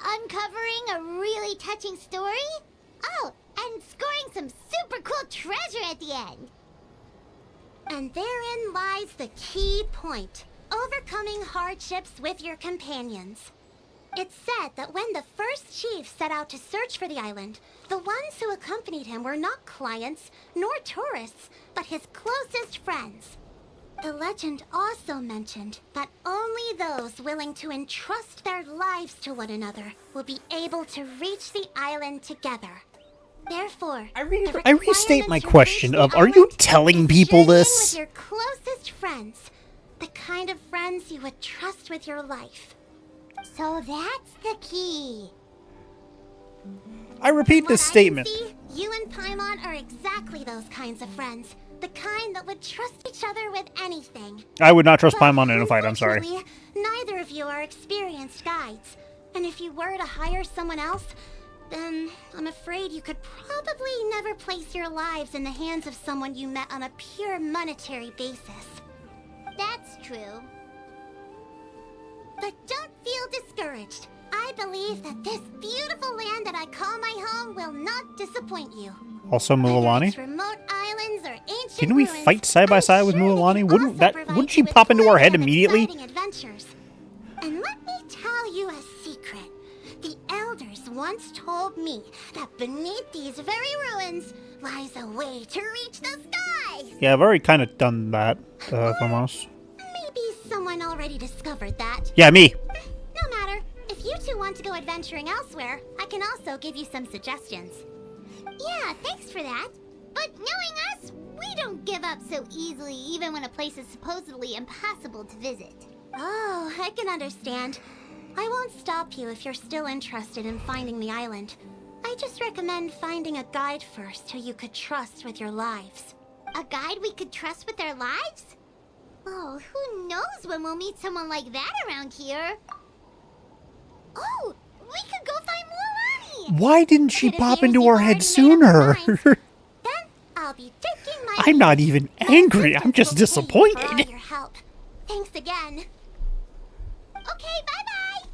[SPEAKER 6] uncovering a really touching story. Oh, and scoring some super cool treasure at the end.
[SPEAKER 2] And therein lies the key point. Overcoming hardships with your companions. It's said that when the first chief set out to search for the island, the ones who accompanied him were not clients nor tourists, but his closest friends. The legend also mentioned that only those willing to entrust their lives to one another will be able to reach the island together. Therefore,
[SPEAKER 1] I restate my question of, are you telling people this?
[SPEAKER 2] With your closest friends, the kind of friends you would trust with your life.
[SPEAKER 6] So that's the key.
[SPEAKER 1] I repeat this statement.
[SPEAKER 2] See, you and Paimon are exactly those kinds of friends. The kind that would trust each other with anything.
[SPEAKER 1] I would not trust Paimon in a fight, I'm sorry.
[SPEAKER 2] Neither of you are experienced guides. And if you were to hire someone else, then I'm afraid you could probably never place your lives in the hands of someone you met on a pure monetary basis.
[SPEAKER 6] That's true.
[SPEAKER 2] But don't feel discouraged. I believe that this beautiful land that I call my home will not disappoint you.
[SPEAKER 1] Also Mualani?
[SPEAKER 2] Remote islands or ancient
[SPEAKER 1] Didn't we
[SPEAKER 2] ruins,
[SPEAKER 1] fight side by side with Mualani? Wouldn't she pop into our head immediately?
[SPEAKER 2] Adventures. And let me tell you a secret. The elders once told me that beneath these very ruins lies a way to reach the sky.
[SPEAKER 1] Yeah, I've already kind of done that, if I'm honest.
[SPEAKER 2] Maybe someone already discovered that.
[SPEAKER 1] Yeah, me.
[SPEAKER 2] No matter. If you two want to go adventuring elsewhere, I can also give you some suggestions.
[SPEAKER 6] Yeah, thanks for that. But knowing us, we don't give up so easily even when a place is supposedly impossible to visit.
[SPEAKER 2] Oh, I can understand. I won't stop you if you're still interested in finding the island. I just recommend finding a guide first who you could trust with your lives.
[SPEAKER 6] A guide we could trust with our lives? Oh, who knows when we'll meet someone like that around here? Oh, we could go find Mualani!
[SPEAKER 1] Why didn't she
[SPEAKER 2] It
[SPEAKER 1] pop
[SPEAKER 2] appears
[SPEAKER 1] into
[SPEAKER 2] you've
[SPEAKER 1] our
[SPEAKER 2] already
[SPEAKER 1] head
[SPEAKER 2] made up
[SPEAKER 1] sooner?
[SPEAKER 2] your minds. Then I'll be taking my
[SPEAKER 1] I'm not
[SPEAKER 2] leave.
[SPEAKER 1] even
[SPEAKER 2] My
[SPEAKER 1] angry, I'm
[SPEAKER 2] assistants
[SPEAKER 1] just
[SPEAKER 2] will pay you for all
[SPEAKER 1] disappointed.
[SPEAKER 2] your help. Thanks again.
[SPEAKER 6] Okay, bye-bye!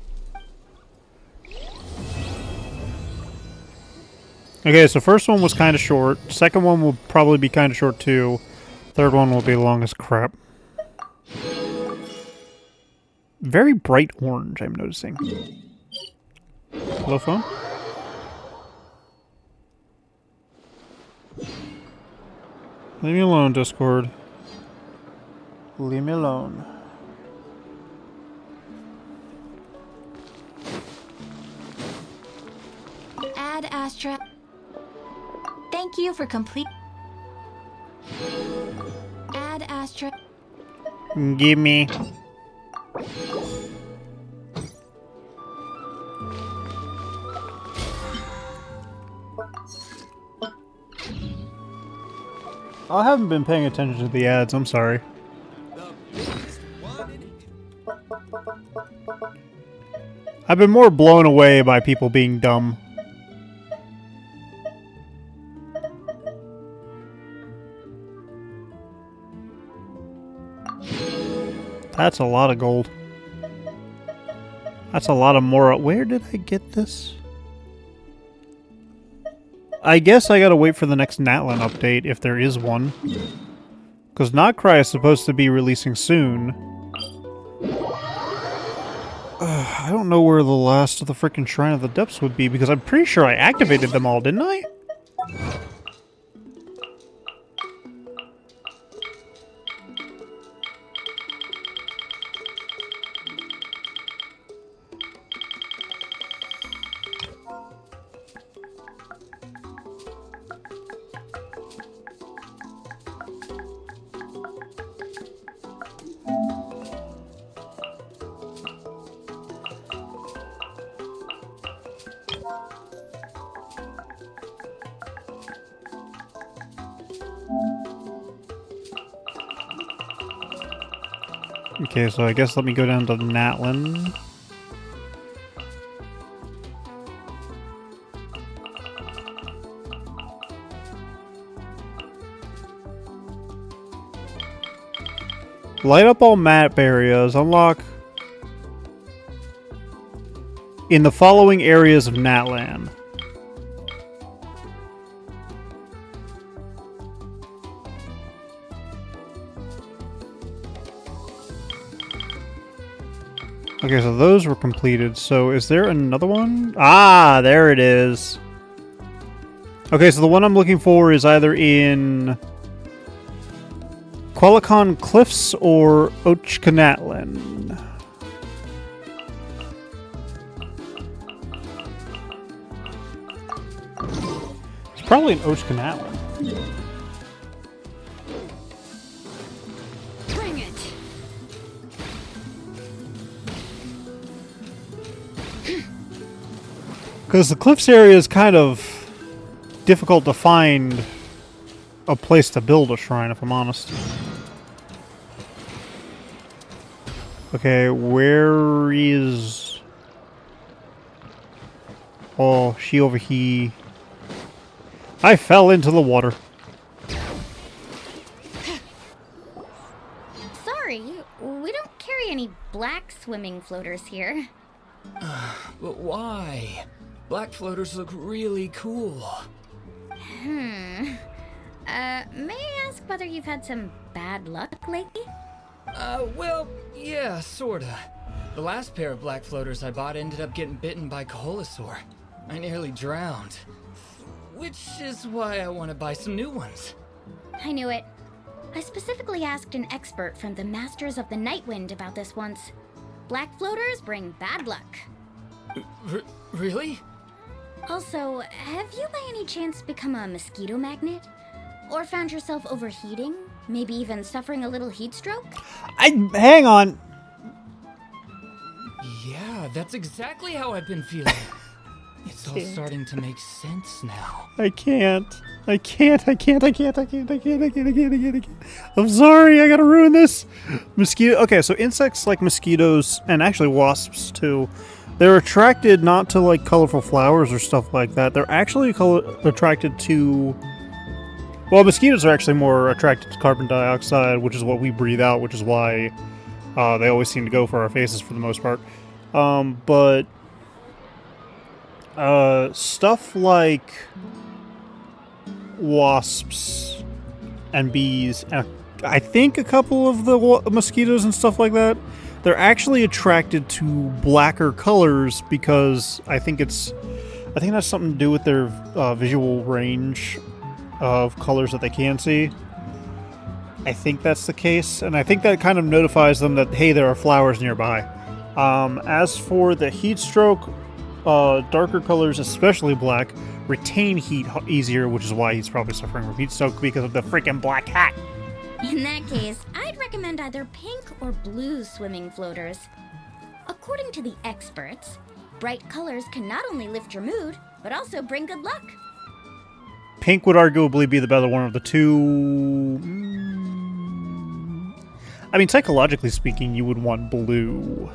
[SPEAKER 1] Okay, so first one was kind of short. Second one will probably be kind of short too. Third one will be long as crap. Very bright orange, I'm noticing. Hello, phone? Leave me alone, Discord. Leave me alone.
[SPEAKER 9] Ad Astra. Thank you for complete. Ad Astra.
[SPEAKER 1] Give me. I haven't been paying attention to the ads, I'm sorry. I've been more blown away by people being dumb. That's a lot of gold. That's a lot of more. Where did I get this? I guess I gotta wait for the next Natlan update, if there is one. Because Notcry is supposed to be releasing soon. I don't know where the last of the frickin' Shrine of the Depths would be, because I'm pretty sure I activated them all, didn't I? Okay, so I guess let me go down to Natlan. Light up all map areas. Unlock in the following areas of Natlan. Okay, so those were completed. So is there another one? Ah, there it is. Okay, so the one I'm looking for is either in Quellicon Cliffs or Ochkanatlan. It's probably in Ochkanatlan.
[SPEAKER 5] Bring it.
[SPEAKER 1] Because the Cliffs area is kind of difficult to find a place to build a shrine, if I'm honest. Okay, where is... Oh, she over here. I fell into the water.
[SPEAKER 10] Sorry, we don't carry any black swimming floaters here.
[SPEAKER 4] But why? Black floaters look really cool.
[SPEAKER 10] May I ask whether you've had some bad luck lately?
[SPEAKER 4] Well, yeah, sorta. The last pair of black floaters I bought ended up getting bitten by Kaholasaur. I nearly drowned. Which is why I want to buy some new ones.
[SPEAKER 10] I knew it. I specifically asked an expert from the Masters of the Nightwind about this once. Black floaters bring bad luck.
[SPEAKER 4] Really?
[SPEAKER 10] Also, have you by any chance become a mosquito magnet? Or found yourself overheating? Maybe even suffering a little heat stroke?
[SPEAKER 1] Hang on.
[SPEAKER 11] Yeah, that's exactly how I've been feeling. It's all starting to make sense now.
[SPEAKER 1] I can't. I'm sorry, I gotta ruin this. Okay, so insects like mosquitoes, and actually wasps too, they're attracted not to like colorful flowers or stuff like that. They're actually attracted to... Well, mosquitoes are actually more attracted to carbon dioxide, which is what we breathe out, which is why they always seem to go for our faces for the most part. But stuff like wasps and bees, and I think a couple of the mosquitoes and stuff like that, they're actually attracted to blacker colors because I think that's something to do with their visual range of colors that they can see. I think that's the case, and I think that kind of notifies them that, hey, there are flowers nearby. As for the heat stroke, darker colors, especially black, retain heat easier, which is why he's probably suffering from heat stroke because of the freaking black hat.
[SPEAKER 10] In that case, I'd recommend either pink or blue swimming floaters. According to the experts, bright colors can not only lift your mood, but also bring good luck.
[SPEAKER 1] Pink would arguably be the better one of the two. I mean, psychologically speaking, you would want blue.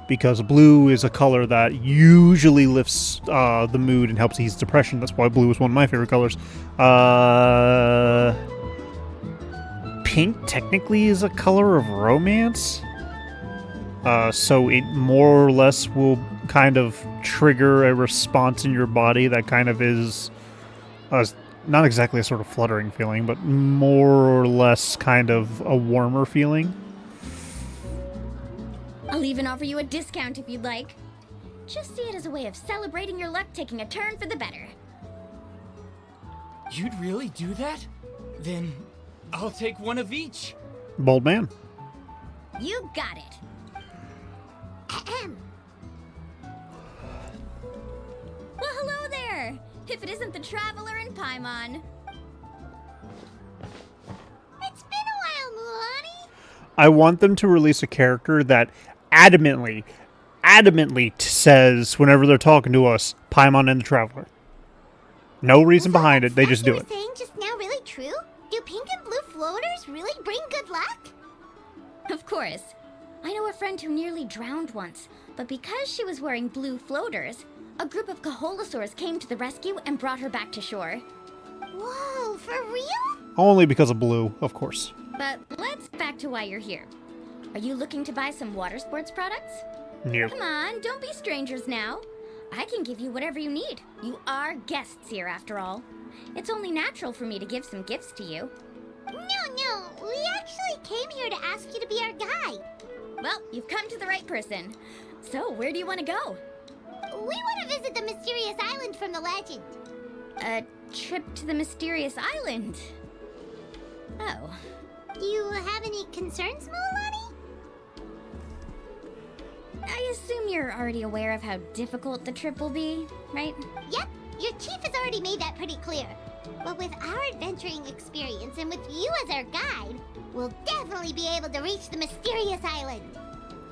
[SPEAKER 1] Because blue is a color that usually lifts the mood and helps ease depression. That's why blue is one of my favorite colors. Pink technically is a color of romance. So it more or less will kind of trigger a response in your body that kind of is not exactly a sort of fluttering feeling, but more or less kind of a warmer feeling.
[SPEAKER 10] I'll even offer you a discount if you'd like. Just see it as a way of celebrating your luck taking a turn for the better.
[SPEAKER 11] You'd really do that? Then I'll take one of each.
[SPEAKER 1] Bold man.
[SPEAKER 10] You got it.
[SPEAKER 6] Ahem.
[SPEAKER 10] Well, hello there! If it isn't the Traveler in Paimon.
[SPEAKER 6] It's been a while, Mulan.
[SPEAKER 1] I want them to release a character that adamantly says whenever they're talking to us, Paimon and the Traveler. No reason behind it, they just do it.
[SPEAKER 6] Saying just now really true? Do pink and blue floaters really bring good luck?
[SPEAKER 10] Of course. I know a friend who nearly drowned once, but because she was wearing blue floaters, a group of Kaholosaurs came to the rescue and brought her back to shore.
[SPEAKER 6] Whoa, for real?
[SPEAKER 1] Only because of blue, of course.
[SPEAKER 10] But let's back to why you're here. Are you looking to buy some water sports products?
[SPEAKER 1] No.
[SPEAKER 10] Come on, don't be strangers now. I can give you whatever you need. You are guests here, after all. It's only natural for me to give some gifts to you.
[SPEAKER 6] No, we actually came here to ask you to be our guide.
[SPEAKER 10] Well, you've come to the right person. So, where do you want to go?
[SPEAKER 6] We want to visit the mysterious island from the legend.
[SPEAKER 10] A trip to the mysterious island? Oh.
[SPEAKER 6] Do you have any concerns, Mulan?
[SPEAKER 10] I assume you're already aware of how difficult the trip will be, right?
[SPEAKER 6] Yep, your chief has already made that pretty clear. But with our adventuring experience and with you as our guide, we'll definitely be able to reach the mysterious island.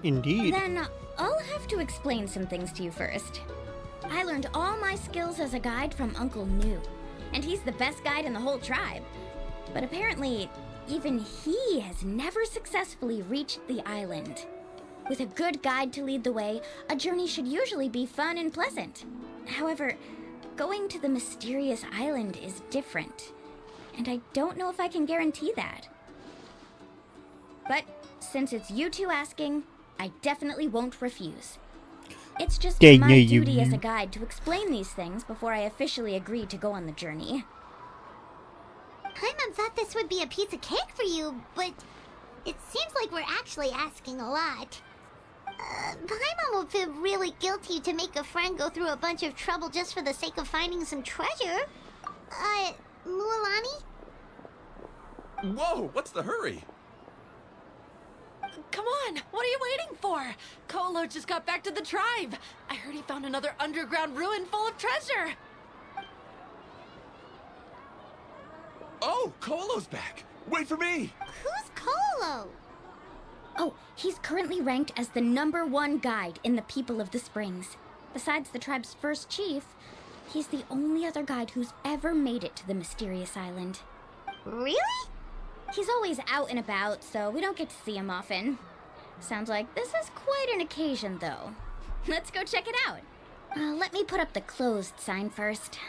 [SPEAKER 1] Indeed.
[SPEAKER 10] Then I'll have to explain some things to you first. I learned all my skills as a guide from Uncle New, and he's the best guide in the whole tribe. But apparently, even he has never successfully reached the island. With a good guide to lead the way, a journey should usually be fun and pleasant. However, going to the mysterious island is different, and I don't know if I can guarantee that. But since it's you two asking, I definitely won't refuse. It's just my duty as a guide to explain these things before I officially agree to go on the journey.
[SPEAKER 6] Paimon thought this would be a piece of cake for you, but it seems like we're actually asking a lot. Paimon will feel really guilty to make a friend go through a bunch of trouble just for the sake of finding some treasure. Mualani?
[SPEAKER 4] Whoa, what's the hurry?
[SPEAKER 12] Come on, what are you waiting for? Kolo just got back to the tribe. I heard he found another underground ruin full of treasure.
[SPEAKER 4] Oh, Kolo's back. Wait for me.
[SPEAKER 6] Who's Kolo?
[SPEAKER 10] Oh, he's currently ranked as the #1 guide in the People of the Springs. Besides the tribe's first chief, he's the only other guide who's ever made it to the mysterious island.
[SPEAKER 6] Really?
[SPEAKER 10] He's always out and about, so we don't get to see him often. Sounds like this is quite an occasion, though. Let's go check it out. Let me put up the closed sign first.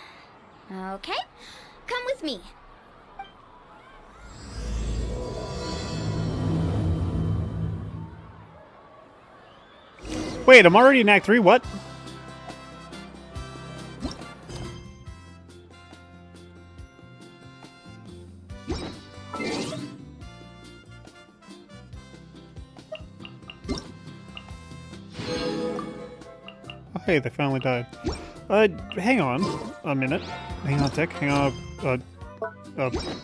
[SPEAKER 10] Okay, come with me.
[SPEAKER 1] Wait, I'm already in Act 3? What? Oh, hey, they finally died. Hang on a minute. Hang on a tick. Hang on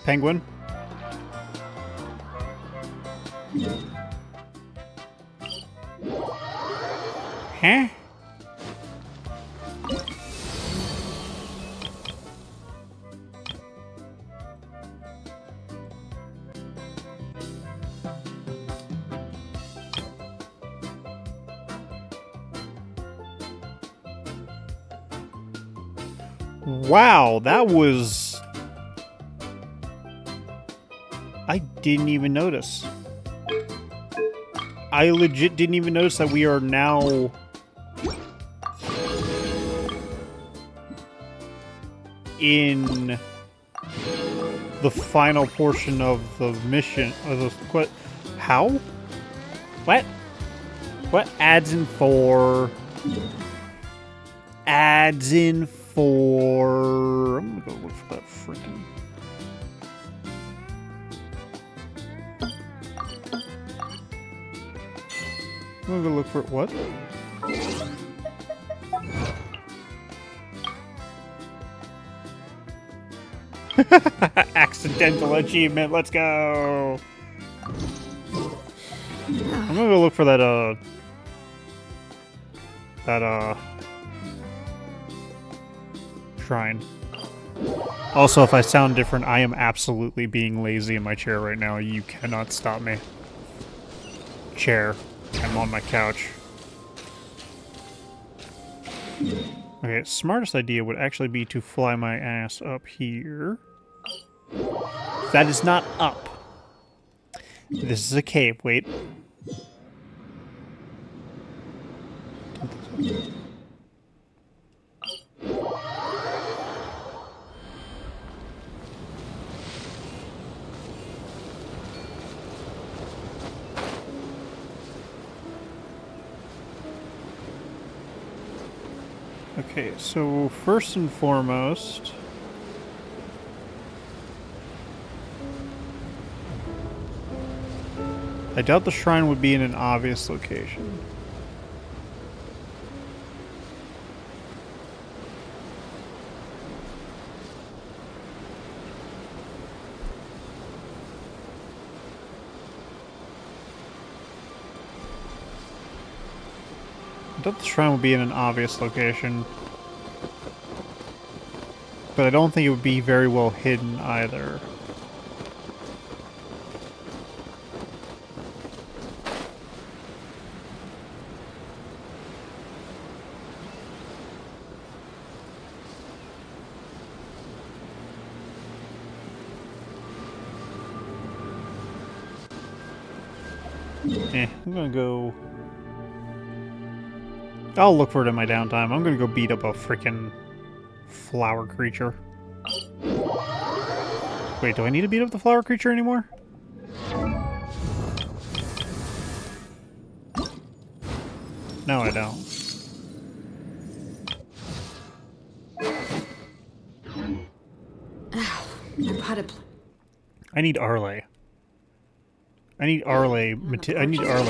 [SPEAKER 1] penguin. Huh? Wow, that was... I didn't even notice. I legit didn't even notice that we are now... in the final portion of the mission. What? How? What? What adds in for? Adds in for... I'm gonna go look for that freaking... I'm gonna go look for what? Accidental achievement, let's go! I'm gonna go look for that, shrine. Also, if I sound different, I am absolutely being lazy in my chair right now. You cannot stop me. Chair. I'm on my couch. Okay, smartest idea would actually be to fly my ass up here. That is not up. This is a cave. Wait. Okay, so first and foremost... I doubt the shrine would be in an obvious location. I doubt the shrine would be in an obvious location. But I don't think it would be very well hidden either. I'm gonna go... I'll look for it in my downtime. I'm gonna go beat up a freaking flower creature. Wait, do I need to beat up the flower creature anymore? No, I don't. I need Arle. I need Arle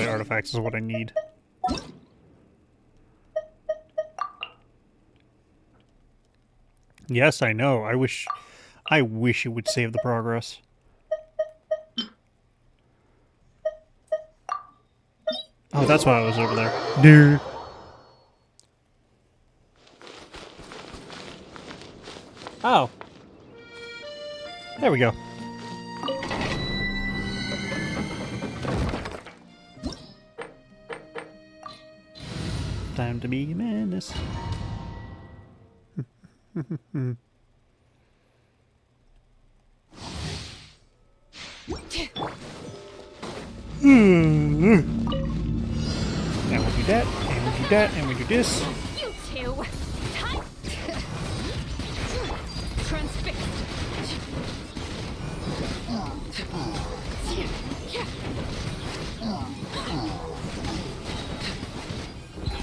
[SPEAKER 1] artifacts is what I need. Yes, I know. I wish it would save the progress. Oh, that's why I was over there. Dude. Oh. There we go. Time to be madness. And we do that, and we do that, and we do this.
[SPEAKER 10] You two! Time! Transfixed!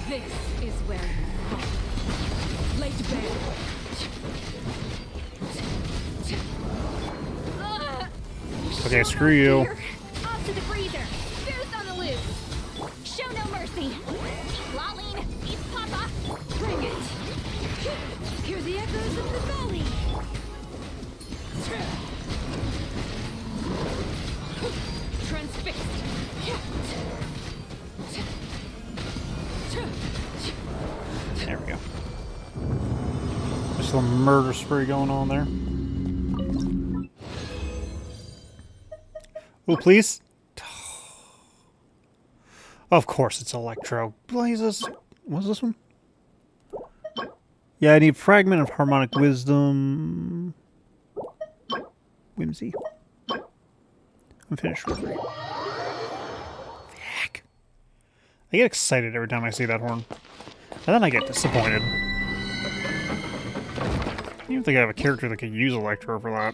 [SPEAKER 10] This is where you fall. Laid bare.
[SPEAKER 1] Okay, screw you.
[SPEAKER 10] Off to the freezer. Booth on the loose. Show no mercy. Lolene, eat Papa. Bring it. Hear the echoes of the valley. Transfixed.
[SPEAKER 1] There we go. Just a little murder spree going on there. Oh, please. Of course it's Electro. Blazes. What's this one? Yeah, I need Fragment of Harmonic Wisdom. Whimsy. I'm finished with it. Heck. I get excited every time I see that horn. And then I get disappointed. I don't even think I have a character that could use Electro for that.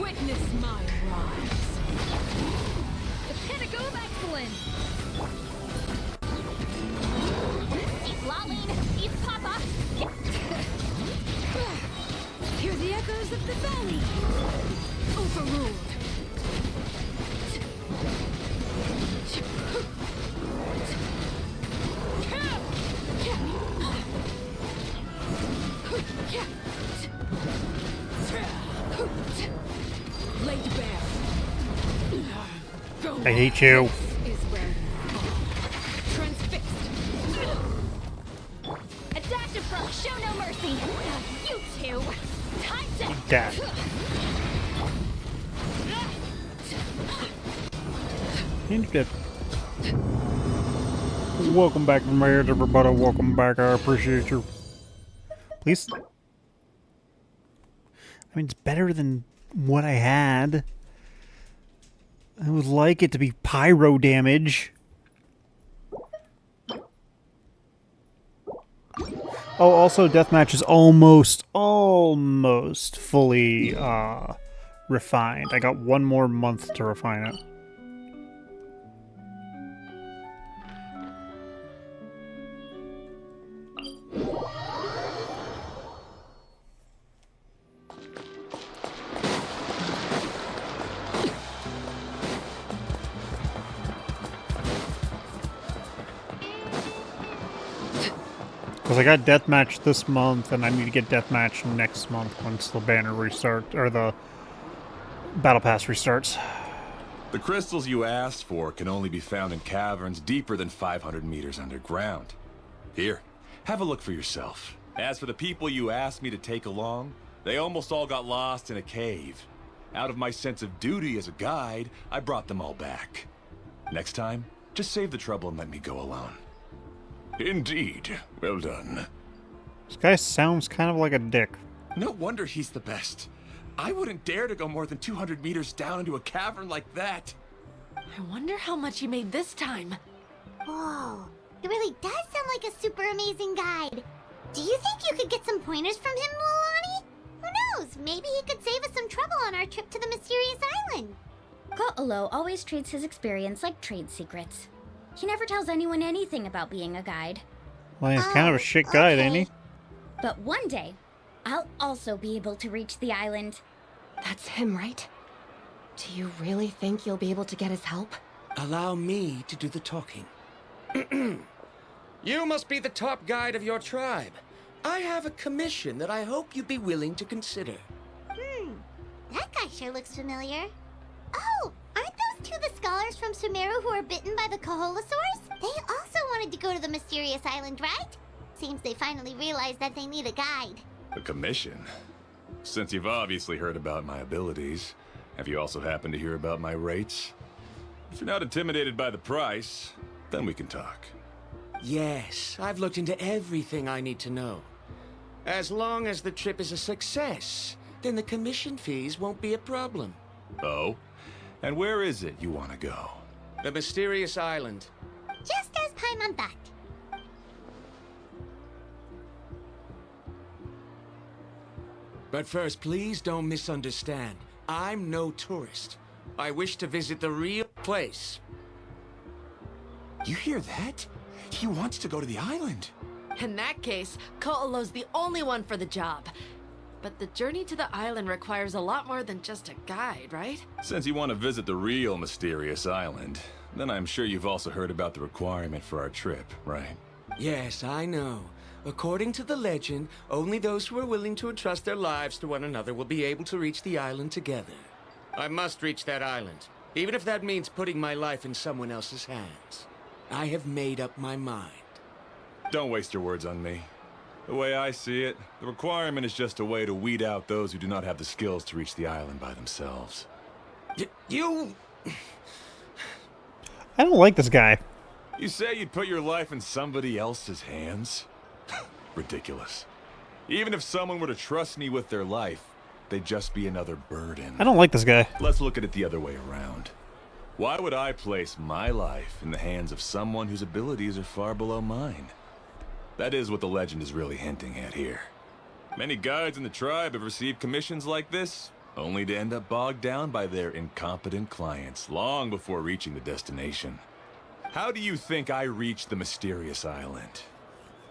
[SPEAKER 10] Witness my rise. The pinnacle of excellence. Lolene, eat Papa. Hear the echoes of the valley. Overruled.
[SPEAKER 1] I hate you.
[SPEAKER 10] Adaptive approach, show no mercy. You two. Time to
[SPEAKER 1] Dad. Instead. Welcome back from here, everybody. Welcome back. I appreciate you. Please. I mean, it's better than what I had. I would like it to be pyro damage. Oh, also, Deathmatch is almost fully refined. I got one more month to refine it. Because I got Deathmatch this month, and I need to get Deathmatch next month once the banner restarts, or the Battle Pass restarts.
[SPEAKER 13] The crystals you asked for can only be found in caverns deeper than 500 meters underground. Here, have a look for yourself. As for the people you asked me to take along, they almost all got lost in a cave. Out of my sense of duty as a guide, I brought them all back. Next time, just save the trouble and let me go alone.
[SPEAKER 8] Indeed. Well done.
[SPEAKER 1] This guy sounds kind of like a dick.
[SPEAKER 13] No wonder he's the best. I wouldn't dare to go more than 200 meters down into a cavern like that.
[SPEAKER 12] I wonder how much he made this time.
[SPEAKER 6] Whoa, he really does sound like a super amazing guide. Do you think you could get some pointers from him, Milani? Who knows? Maybe he could save us some trouble on our trip to the mysterious island.
[SPEAKER 10] Ko'olo always treats his experience like trade secrets. He never tells anyone anything about being a guide.
[SPEAKER 1] Well, he's kind of a shit guide, ain't he?
[SPEAKER 10] But one day, I'll also be able to reach the island.
[SPEAKER 3] That's him, right? Do you really think you'll be able to get his help?
[SPEAKER 4] Allow me to do the talking. You must be the top guide of your tribe. I have a commission that I hope you'd be willing to consider.
[SPEAKER 6] That guy sure looks familiar. Oh, aren't those two the scholars from Sumeru who were bitten by the Kaholosaurs? They also wanted to go to the mysterious island, right? Seems they finally realized that they need a guide.
[SPEAKER 13] A commission? Since you've obviously heard about my abilities, have you also happened to hear about my rates? If you're not intimidated by the price, then we can talk.
[SPEAKER 4] Yes, I've looked into everything I need to know. As long as the trip is a success, then the commission fees won't be a problem.
[SPEAKER 13] Oh? And where is it you want to go?
[SPEAKER 4] The mysterious island.
[SPEAKER 6] Just as Paimon thought.
[SPEAKER 4] But first, please don't misunderstand. I'm no tourist. I wish to visit the real place.
[SPEAKER 13] You hear that? He wants to go to the island.
[SPEAKER 12] In that case, Ko'olo's the only one for the job. But the journey to the island requires a lot more than just a guide, right?
[SPEAKER 13] Since you want to visit the real mysterious island, then I'm sure you've also heard about the requirement for our trip, right?
[SPEAKER 4] Yes, I know. According to the legend, only those who are willing to entrust their lives to one another will be able to reach the island together. I must reach that island, even if that means putting my life in someone else's hands. I have made up my mind.
[SPEAKER 13] Don't waste your words on me. The way I see it, the requirement is just a way to weed out those who do not have the skills to reach the island by themselves.
[SPEAKER 4] You...
[SPEAKER 1] I don't like this guy.
[SPEAKER 13] You say you'd put your life in somebody else's hands? Ridiculous. Even if someone were to trust me with their life, they'd just be another burden.
[SPEAKER 1] I don't like this guy.
[SPEAKER 13] Let's look at it the other way around. Why would I place my life in the hands of someone whose abilities are far below mine? That is what the legend is really hinting at here. Many guides in the tribe have received commissions like this, only to end up bogged down by their incompetent clients long before reaching the destination. How do you think I reached the mysterious island?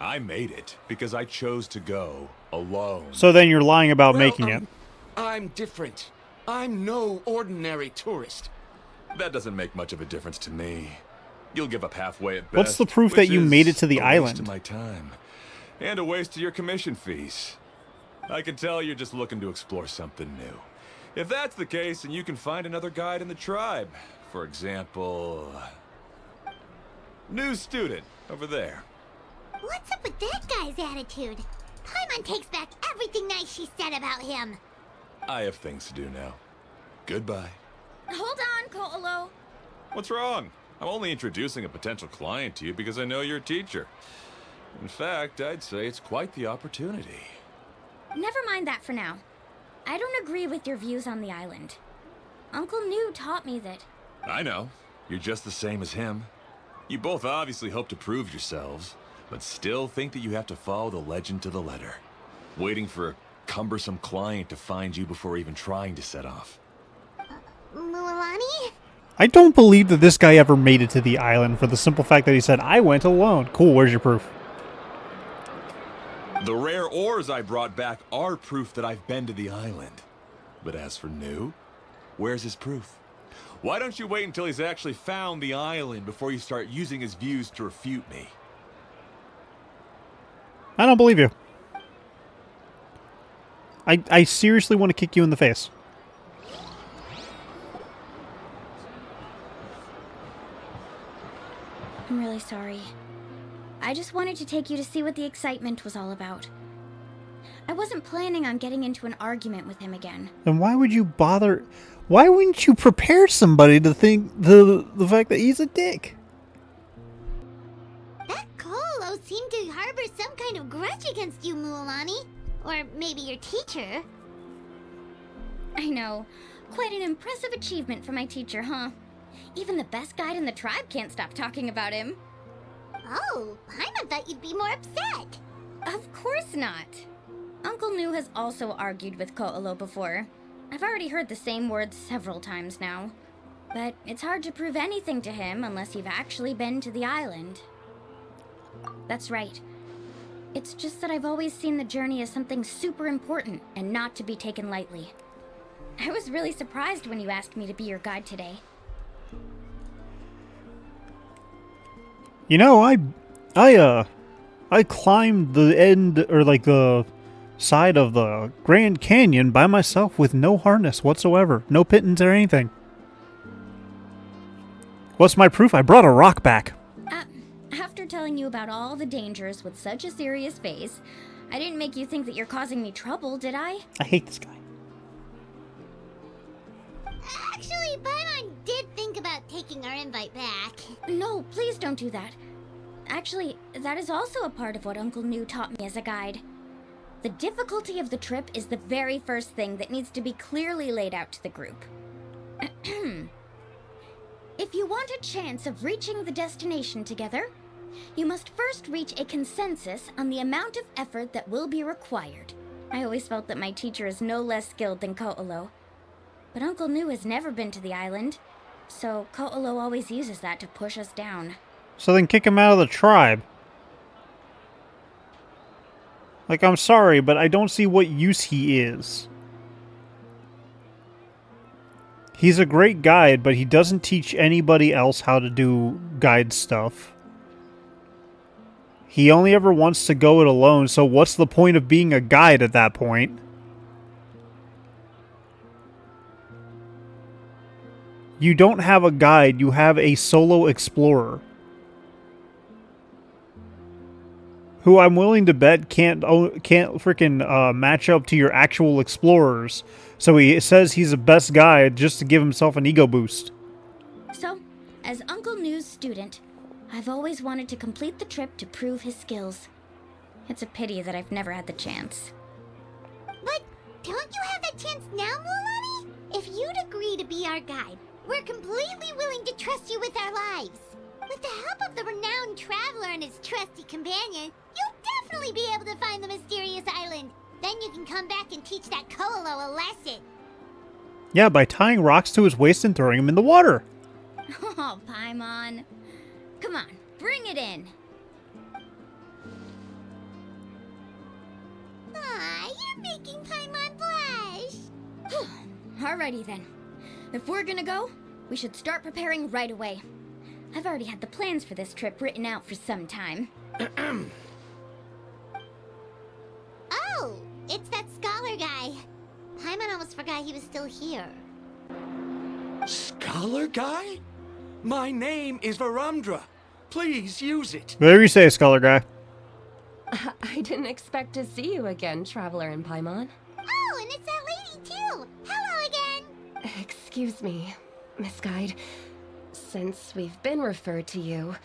[SPEAKER 13] I made it because I chose to go alone.
[SPEAKER 1] So then you're lying about making it.
[SPEAKER 4] I'm different. I'm no ordinary tourist.
[SPEAKER 13] That doesn't make much of a difference to me. You'll give up halfway at best.
[SPEAKER 1] What's the proof that you made it to the island?
[SPEAKER 13] A waste of my time. And a waste of your commission fees. I can tell you're just looking to explore something new. If that's the case, then you can find another guide in the tribe. For example... new student, over there.
[SPEAKER 6] What's up with that guy's attitude? Paimon takes back everything nice she said about him.
[SPEAKER 13] I have things to do now. Goodbye.
[SPEAKER 10] Hold on, Ko'olo.
[SPEAKER 13] What's wrong? I'm only introducing a potential client to you because I know you're a teacher. In fact, I'd say it's quite the opportunity.
[SPEAKER 10] Never mind that for now. I don't agree with your views on the island. Uncle New taught me that...
[SPEAKER 13] I know. You're just the same as him. You both obviously hope to prove yourselves, but still think that you have to follow the legend to the letter, waiting for a cumbersome client to find you before even trying to set off.
[SPEAKER 6] Mualani?
[SPEAKER 1] I don't believe that this guy ever made it to the island for the simple fact that he said, I went alone. Cool, where's your proof?
[SPEAKER 13] The rare ores I brought back are proof that I've been to the island. But as for New, where's his proof? Why don't you wait until he's actually found the island before you start using his views to refute me?
[SPEAKER 1] I don't believe you. I seriously want to kick you in the face.
[SPEAKER 10] I'm really sorry. I just wanted to take you to see what the excitement was all about. I wasn't planning on getting into an argument with him again.
[SPEAKER 1] Then why would you bother? Why wouldn't you prepare somebody to think the fact that he's a dick?
[SPEAKER 6] That Ko'olo seemed to harbor some kind of grudge against you, Mualani. Or maybe your teacher.
[SPEAKER 10] I know. Quite an impressive achievement for my teacher, huh? Even the best guide in the tribe can't stop talking about him.
[SPEAKER 6] Oh, Paimon thought you'd be more upset.
[SPEAKER 10] Of course not. Uncle New has also argued with Ko'olo before. I've already heard the same words several times now. But it's hard to prove anything to him unless you've actually been to the island. That's right. It's just that I've always seen the journey as something super important and not to be taken lightly. I was really surprised when you asked me to be your guide today.
[SPEAKER 1] You know, I climbed the end, or like the side of the Grand Canyon by myself with no harness whatsoever. No pittance or anything. What's my proof? I brought a rock back.
[SPEAKER 10] After telling you about all the dangers with such a serious face, I didn't make you think that you're causing me trouble, did I?
[SPEAKER 1] I hate this guy.
[SPEAKER 6] Actually, Paimon did think about taking our invite back.
[SPEAKER 10] No, please don't do that. Actually, that is also a part of what Uncle New taught me as a guide. The difficulty of the trip is the very first thing that needs to be clearly laid out to the group. If you want a chance of reaching the destination together, you must first reach a consensus on the amount of effort that will be required. I always felt that my teacher is no less skilled than Ko'olo. But Uncle New has never been to the island, so Ko'olo always uses that to push us down.
[SPEAKER 1] So then kick him out of the tribe. Like, I'm sorry, but I don't see what use he is. He's a great guide, but he doesn't teach anybody else how to do guide stuff. He only ever wants to go it alone, so what's the point of being a guide at that point? You don't have a guide, you have a solo explorer. Who I'm willing to bet can't freaking match up to your actual explorers. So he says he's the best guide just to give himself an ego boost.
[SPEAKER 10] So, as Uncle New's student, I've always wanted to complete the trip to prove his skills. It's a pity that I've never had the chance.
[SPEAKER 6] But don't you have that chance now, Mulani? If you'd agree to be our guide, we're completely willing to trust you with our lives. With the help of the renowned traveler and his trusty companion, you'll definitely be able to find the mysterious island. Then you can come back and teach that Ko'olo a lesson.
[SPEAKER 1] Yeah, by tying rocks to his waist and throwing him in the water.
[SPEAKER 10] Oh, Paimon. Come on, bring it in.
[SPEAKER 6] Aw, you're making Paimon blush.
[SPEAKER 10] Alrighty then. If we're gonna go, we should start preparing right away. I've already had the plans for this trip written out for some time.
[SPEAKER 6] Oh, it's that scholar guy. Paimon almost forgot he was still here.
[SPEAKER 4] Scholar guy? My name is Varumdra. Please use it.
[SPEAKER 1] Whatever you say, scholar guy.
[SPEAKER 3] I didn't expect to see you again, Traveler and Paimon.
[SPEAKER 6] Oh, and it's that lady too. Hello again.
[SPEAKER 3] Excuse me, Miss Guide. Since we've been referred to you,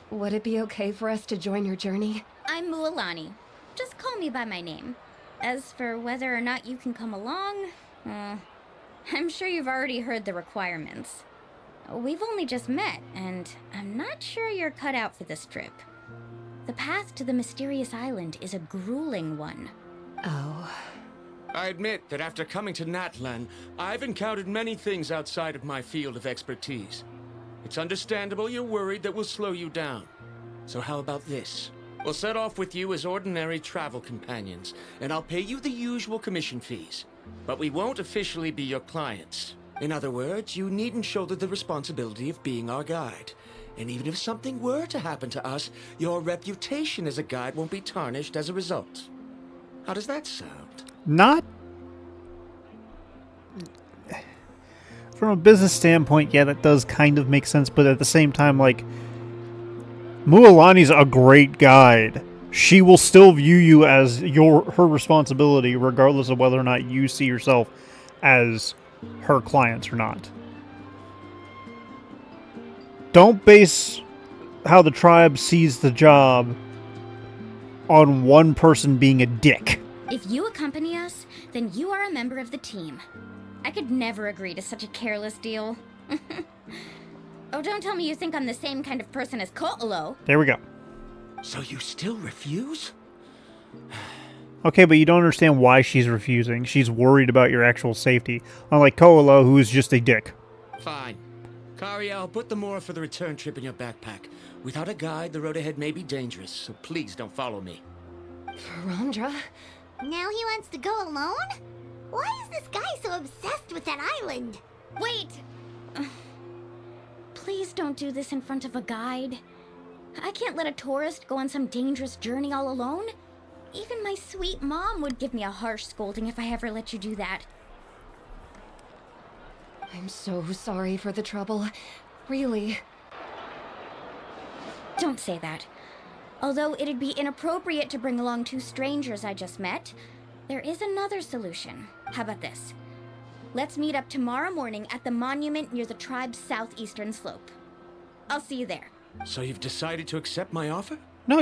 [SPEAKER 3] would it be okay for us to join your journey?
[SPEAKER 10] I'm Mualani. Just call me by my name. As for whether or not you can come along, I'm sure you've already heard the requirements. We've only just met, and I'm not sure you're cut out for this trip. The path to the mysterious island is a grueling one.
[SPEAKER 3] Oh.
[SPEAKER 4] I admit that after coming to Natlan, I've encountered many things outside of my field of expertise. It's understandable you're worried that we'll slow you down. So how about this? We'll set off with you as ordinary travel companions, and I'll pay you the usual commission fees. But we won't officially be your clients. In other words, you needn't shoulder the responsibility of being our guide. And even if something were to happen to us, your reputation as a guide won't be tarnished as a result. How does that sound?
[SPEAKER 1] Not... From a business standpoint, yeah, that does kind of make sense, but at the same time, like, Mualani's a great guide. She will still view you as her responsibility, regardless of whether or not you see yourself as her clients or not. Don't base how the tribe sees the job on one person being a dick.
[SPEAKER 10] If you accompany us, then you are a member of the team. I could never agree to such a careless deal. Oh, don't tell me you think I'm the same kind of person as Ko'olo.
[SPEAKER 1] There we go.
[SPEAKER 4] So you still refuse?
[SPEAKER 1] Okay, but you don't understand why she's refusing. She's worried about your actual safety. Unlike Ko'olo, who is just a dick.
[SPEAKER 4] Fine. Kariel, put the more for the return trip in your backpack. Without a guide, the road ahead may be dangerous, so please don't follow me.
[SPEAKER 3] Rondra?
[SPEAKER 6] Now he wants to go alone? Why is this guy so obsessed with that island?
[SPEAKER 10] Wait! Please don't do this in front of a guide. I can't let a tourist go on some dangerous journey all alone. Even my sweet mom would give me a harsh scolding if I ever let you do that.
[SPEAKER 3] I'm so sorry for the trouble. Really.
[SPEAKER 10] Don't say that. Although it'd be inappropriate to bring along 2 strangers I just met, there is another solution. How about this? Let's meet up tomorrow morning at the monument near the tribe's southeastern slope. I'll see you there.
[SPEAKER 4] So you've decided to accept my offer?
[SPEAKER 1] No,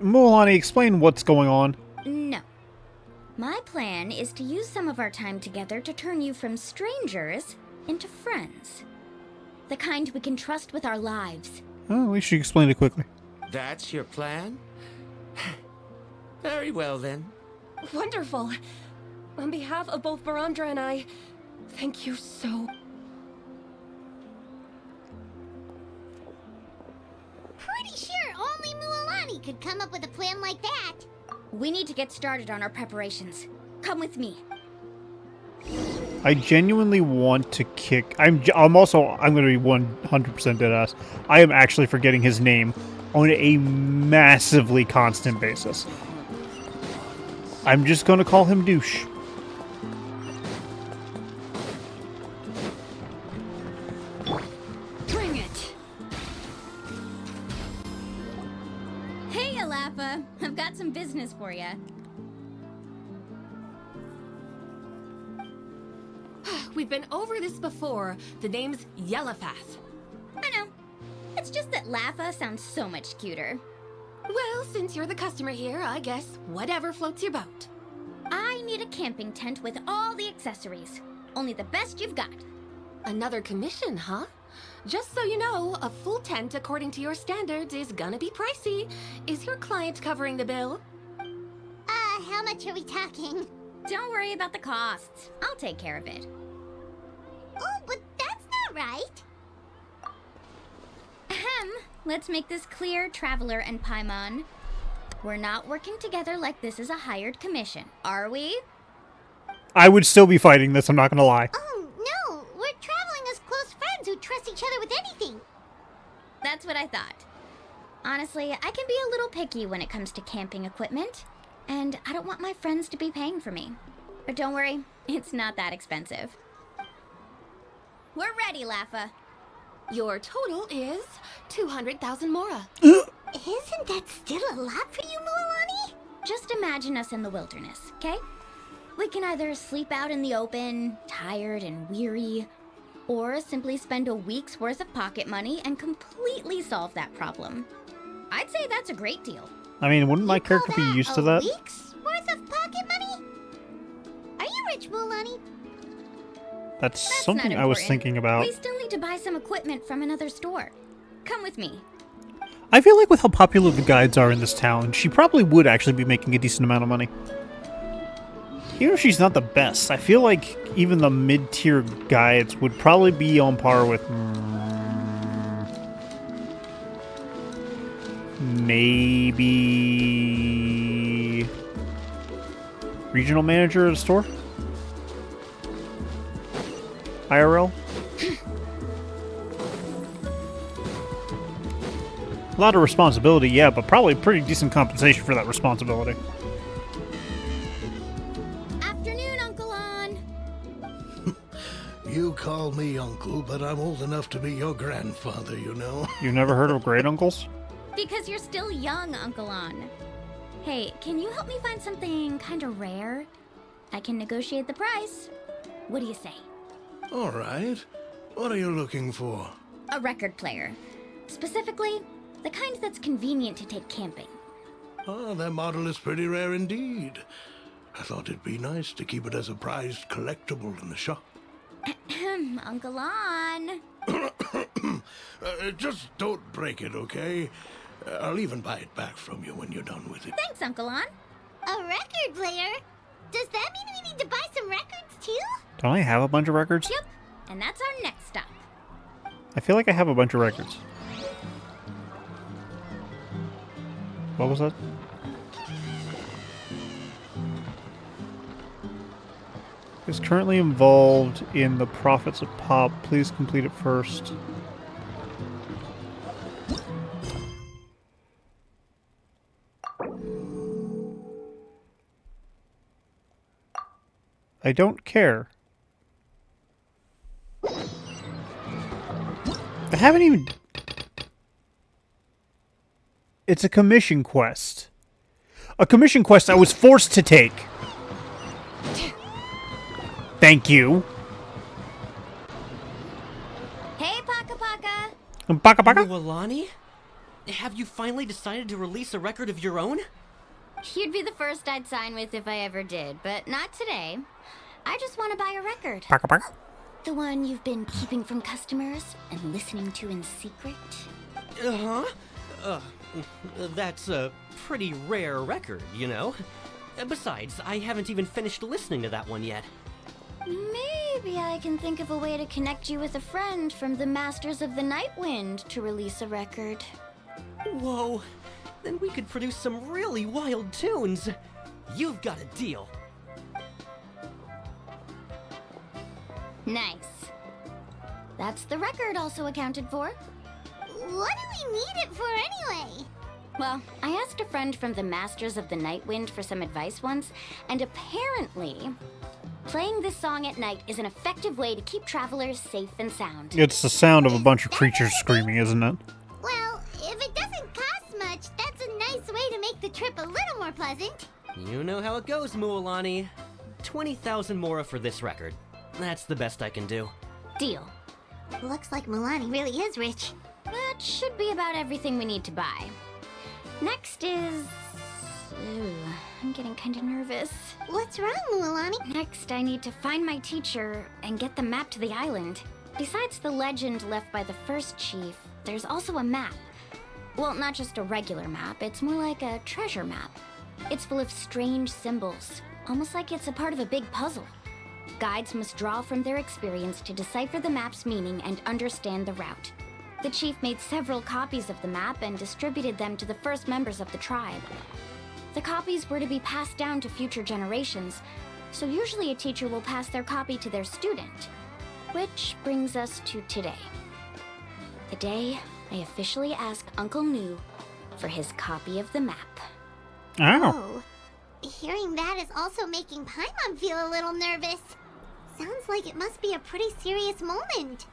[SPEAKER 1] Mualani, explain what's going on.
[SPEAKER 10] No. My plan is to use some of our time together to turn you from strangers into friends. The kind we can trust with our lives.
[SPEAKER 1] Oh, at least you explained it quickly.
[SPEAKER 4] That's your plan? Very well, then.
[SPEAKER 3] Wonderful. On behalf of both Barandra and I, thank you so...
[SPEAKER 6] Pretty sure only Mualani could come up with a plan like that.
[SPEAKER 10] We need to get started on our preparations. Come with me.
[SPEAKER 1] I genuinely want to kick... I'm going to be 100% deadass. I am actually forgetting his name on a massively constant basis. I'm just going to call him Douche.
[SPEAKER 10] Bring it! Hey, Alafa. I've got some business for you.
[SPEAKER 3] We've been over this before. The name's Yellowfath.
[SPEAKER 10] I know. It's just that Lafa sounds so much cuter.
[SPEAKER 3] Well, since you're the customer here, I guess whatever floats your boat.
[SPEAKER 10] I need a camping tent with all the accessories. Only the best you've got.
[SPEAKER 3] Another commission, huh? Just so you know, a full tent according to your standards is gonna be pricey. Is your client covering the bill?
[SPEAKER 6] How much are we talking?
[SPEAKER 10] Don't worry about the costs. I'll take care of it.
[SPEAKER 6] Oh, but that's not right.
[SPEAKER 10] Ahem. Let's make this clear, Traveler and Paimon. We're not working together like this is a hired commission, are we?
[SPEAKER 1] I would still be fighting this, I'm not going to lie.
[SPEAKER 6] Oh, no. We're traveling as close friends who trust each other with anything.
[SPEAKER 10] That's what I thought. Honestly, I can be a little picky when it comes to camping equipment, and I don't want my friends to be paying for me. But don't worry, it's not that expensive. We're ready, Lafa.
[SPEAKER 3] Your total is 200,000 mora.
[SPEAKER 6] Isn't that still a lot for you, Mualani?
[SPEAKER 10] Just imagine us in the wilderness, okay? We can either sleep out in the open, tired and weary, or simply spend a week's worth of pocket money and completely solve that problem. I'd say that's a great deal.
[SPEAKER 1] I mean, wouldn't my character be used to that?
[SPEAKER 6] A week's worth of pocket money? Are you rich, Mualani?
[SPEAKER 1] That's something I was thinking about.
[SPEAKER 10] We still need to buy some equipment from another store. Come with me.
[SPEAKER 1] I feel like with how popular the guides are in this town, she probably would actually be making a decent amount of money. Even if she's not the best, I feel like even the mid-tier guides would probably be on par with... maybe... regional manager at a store? IRL? A lot of responsibility, yeah, but probably pretty decent compensation for that responsibility.
[SPEAKER 10] Afternoon, Uncle On.
[SPEAKER 14] You call me uncle, but I'm old enough to be your grandfather, you know.
[SPEAKER 1] You never heard of great uncles?
[SPEAKER 10] Because you're still young, Uncle On. Hey, can you help me find something kind of rare? I can negotiate the price. What do you say?
[SPEAKER 14] All right. What are you looking for?
[SPEAKER 10] A record player. Specifically, the kind that's convenient to take camping.
[SPEAKER 14] Oh, that model is pretty rare indeed. I thought it'd be nice to keep it as a prized collectible in the shop.
[SPEAKER 10] Uncle On.
[SPEAKER 14] Just don't break it, okay? I'll even buy it back from you when you're done with it.
[SPEAKER 10] Thanks, Uncle On.
[SPEAKER 6] A record player? Does that mean we need to buy some records too?
[SPEAKER 1] Don't I have a bunch of records?
[SPEAKER 10] Yep, and that's our next stop.
[SPEAKER 1] I feel like I have a bunch of records. What was that? Is currently involved in the profits of Pop. Please complete it first. I don't care. I haven't even... It's a commission quest. A commission quest I was forced to take. Thank you.
[SPEAKER 10] Hey, Paka Paka!
[SPEAKER 1] Paka Paka?
[SPEAKER 15] Mualani? Have you finally decided to release a record of your own?
[SPEAKER 10] You'd be the first I'd sign with if I ever did, but not today. I just want to buy a record.
[SPEAKER 1] Paka Paka?
[SPEAKER 10] The one you've been keeping from customers and listening to in secret?
[SPEAKER 15] Uh-huh. That's a pretty rare record, you know? Besides, I haven't even finished listening to that one yet.
[SPEAKER 10] Maybe I can think of a way to connect you with a friend from the Masters of the Night Wind to release a record.
[SPEAKER 15] Whoa, then we could produce some really wild tunes. You've got a deal.
[SPEAKER 10] Nice. That's the record also accounted for.
[SPEAKER 6] What do we need it for anyway?
[SPEAKER 10] Well, I asked a friend from the Masters of the Night Wind for some advice once, and apparently, playing this song at night is an effective way to keep travelers safe and sound.
[SPEAKER 1] It's the sound of a bunch of creatures screaming, isn't it?
[SPEAKER 6] Well, if it doesn't cost much, that's a nice way to make the trip a little more pleasant.
[SPEAKER 15] You know how it goes, Mualani. 20,000 mora for this record. That's the best I can do.
[SPEAKER 10] Deal.
[SPEAKER 6] Looks like Milani really is rich.
[SPEAKER 10] That should be about everything we need to buy. Next is... Ooh, I'm getting kind of nervous.
[SPEAKER 6] What's wrong, Mualani?
[SPEAKER 10] Next, I need to find my teacher and get the map to the island. Besides the legend left by the first chief, there's also a map. Well, not just a regular map, it's more like a treasure map. It's full of strange symbols, almost like it's a part of a big puzzle. Guides must draw from their experience to decipher the map's meaning and understand the route. The chief made several copies of the map and distributed them to the first members of the tribe. The copies were to be passed down to future generations, so usually a teacher will pass their copy to their student. Which brings us to today. The day I officially ask Uncle Nu for his copy of the map.
[SPEAKER 1] Oh.
[SPEAKER 6] Hearing that is also making Paimon feel a little nervous. Sounds like it must be a pretty serious moment.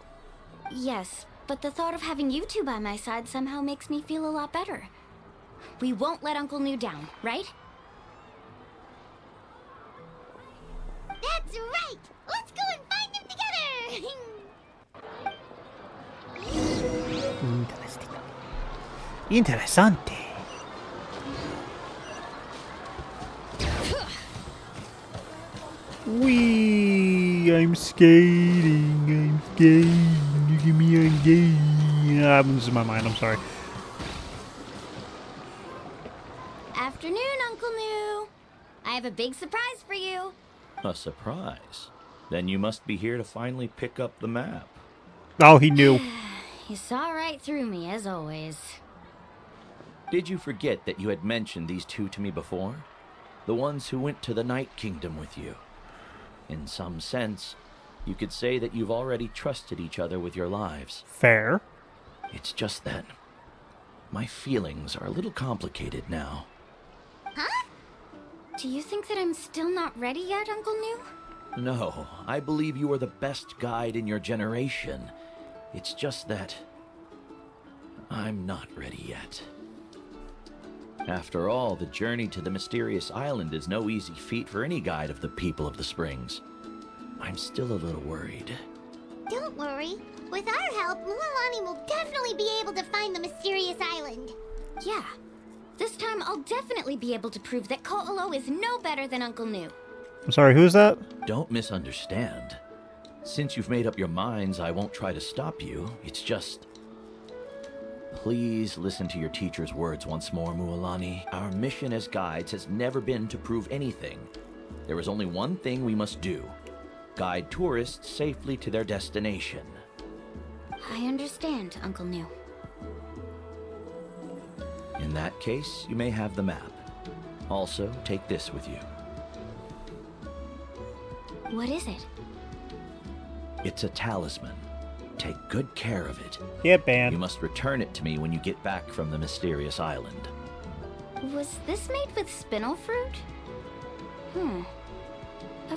[SPEAKER 10] Yes, but the thought of having you two by my side somehow makes me feel a lot better. We won't let Uncle Nu down, right?
[SPEAKER 6] That's right! Let's go and find them together!
[SPEAKER 1] Interesante. Wee! I'm skating. You give me a game. I'm losing my mind. I'm sorry.
[SPEAKER 10] Afternoon, Uncle Nu. I have a big surprise for you.
[SPEAKER 16] A surprise? Then you must be here to finally pick up the map.
[SPEAKER 1] Oh, he knew.
[SPEAKER 10] You saw right through me, as always.
[SPEAKER 16] Did you forget that you had mentioned these two to me before? The ones who went to the Night Kingdom with you. In some sense, you could say that you've already trusted each other with your lives.
[SPEAKER 1] Fair.
[SPEAKER 16] It's just that my feelings are a little complicated now.
[SPEAKER 10] Huh? Do you think that I'm still not ready yet, Uncle Nu?
[SPEAKER 16] No, I believe you are the best guide in your generation. It's just that I'm not ready yet. After all, the journey to the mysterious island is no easy feat for any guide of the people of the Springs. I'm still a little worried.
[SPEAKER 6] Don't worry. With our help, Mualani will definitely be able to find the mysterious island.
[SPEAKER 10] Yeah. This time I'll definitely be able to prove that Ko'olo is no better than Uncle Nu.
[SPEAKER 1] I'm sorry, who's that?
[SPEAKER 16] Don't misunderstand. Since you've made up your minds, I won't try to stop you. It's just... Please listen to your teacher's words once more, Mualani. Our mission as guides has never been to prove anything. There is only one thing we must do. Guide tourists safely to their destination.
[SPEAKER 10] I understand, Uncle New.
[SPEAKER 16] In that case, you may have the map. Also, take this with you.
[SPEAKER 10] What is it?
[SPEAKER 16] It's a talisman. Take good care of it.
[SPEAKER 1] Get banned.
[SPEAKER 16] You must return it to me when you get back from the mysterious island.
[SPEAKER 10] Was this made with spinel fruit?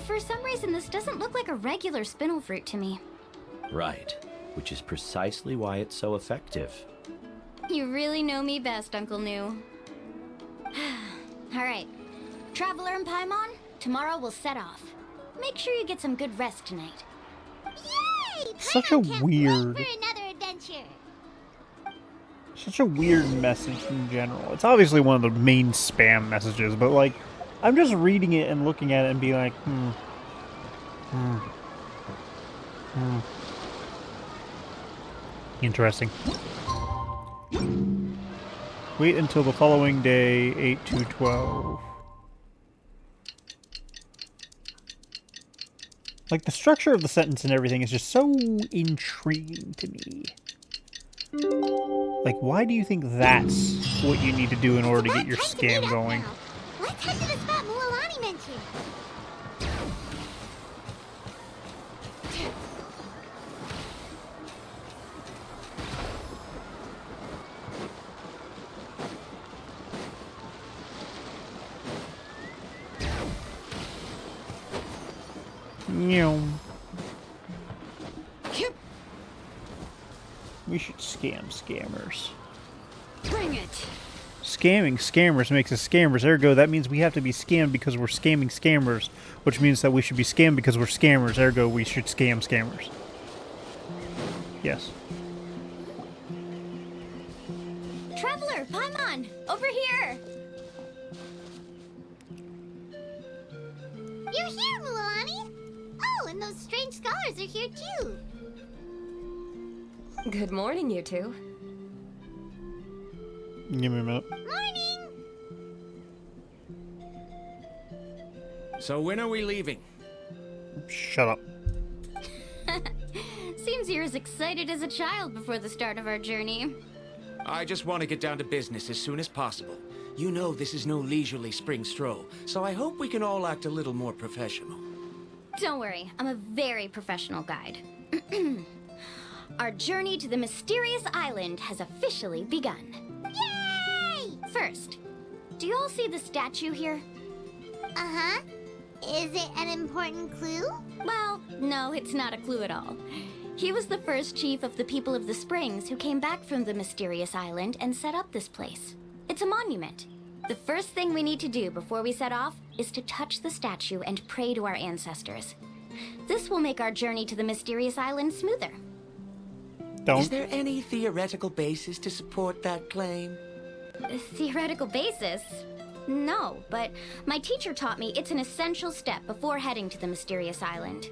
[SPEAKER 10] For some reason, this doesn't look like a regular spinel fruit to me.
[SPEAKER 16] Right, which is precisely why it's so effective.
[SPEAKER 10] You really know me best, Uncle New. Alright, Traveler and Paimon, tomorrow we'll set off. Make sure you get some good rest tonight.
[SPEAKER 6] Yay!
[SPEAKER 1] Such a weird...
[SPEAKER 6] For another adventure.
[SPEAKER 1] Such a weird message in general. It's obviously one of the main spam messages, but like, I'm just reading it and looking at it and being like, Interesting. Wait until the following day, 8 to 12. Like, the structure of the sentence and everything is just so intriguing to me. Like, why do you think that's what you need to do in order to get your scam going?
[SPEAKER 6] Let's head to the spot Mualani mentioned.
[SPEAKER 1] We should scam scammers.
[SPEAKER 10] Bring it.
[SPEAKER 1] Scamming scammers makes us scammers. Ergo, that means we have to be scammed because we're scamming scammers, which means that we should be scammed because we're scammers. Ergo, we should scam scammers. Yes.
[SPEAKER 10] Traveler, Paimon, over here.
[SPEAKER 6] You're here, Mualani. Oh, and those strange scholars are here too.
[SPEAKER 3] Good morning, you two.
[SPEAKER 1] Give me a minute.
[SPEAKER 6] Morning.
[SPEAKER 4] So when are we leaving?
[SPEAKER 1] Shut up.
[SPEAKER 10] Seems you're as excited as a child before the start of our journey.
[SPEAKER 4] I just want to get down to business as soon as possible. You know this is no leisurely spring stroll, so I hope we can all act a little more professional.
[SPEAKER 10] Don't worry, I'm a very professional guide. Our journey to the mysterious island has officially begun.
[SPEAKER 6] Yay!
[SPEAKER 10] First, do you all see the statue here?
[SPEAKER 6] Uh-huh. Is it an important clue?
[SPEAKER 10] Well, no, it's not a clue at all. He was the first chief of the people of the Springs who came back from the mysterious island and set up this place. It's a monument. The first thing we need to do before we set off is to touch the statue and pray to our ancestors. This will make our journey to the mysterious island smoother.
[SPEAKER 1] Don't.
[SPEAKER 4] Is there any theoretical basis to support that claim?
[SPEAKER 10] A theoretical basis? No, but my teacher taught me it's an essential step before heading to the mysterious island.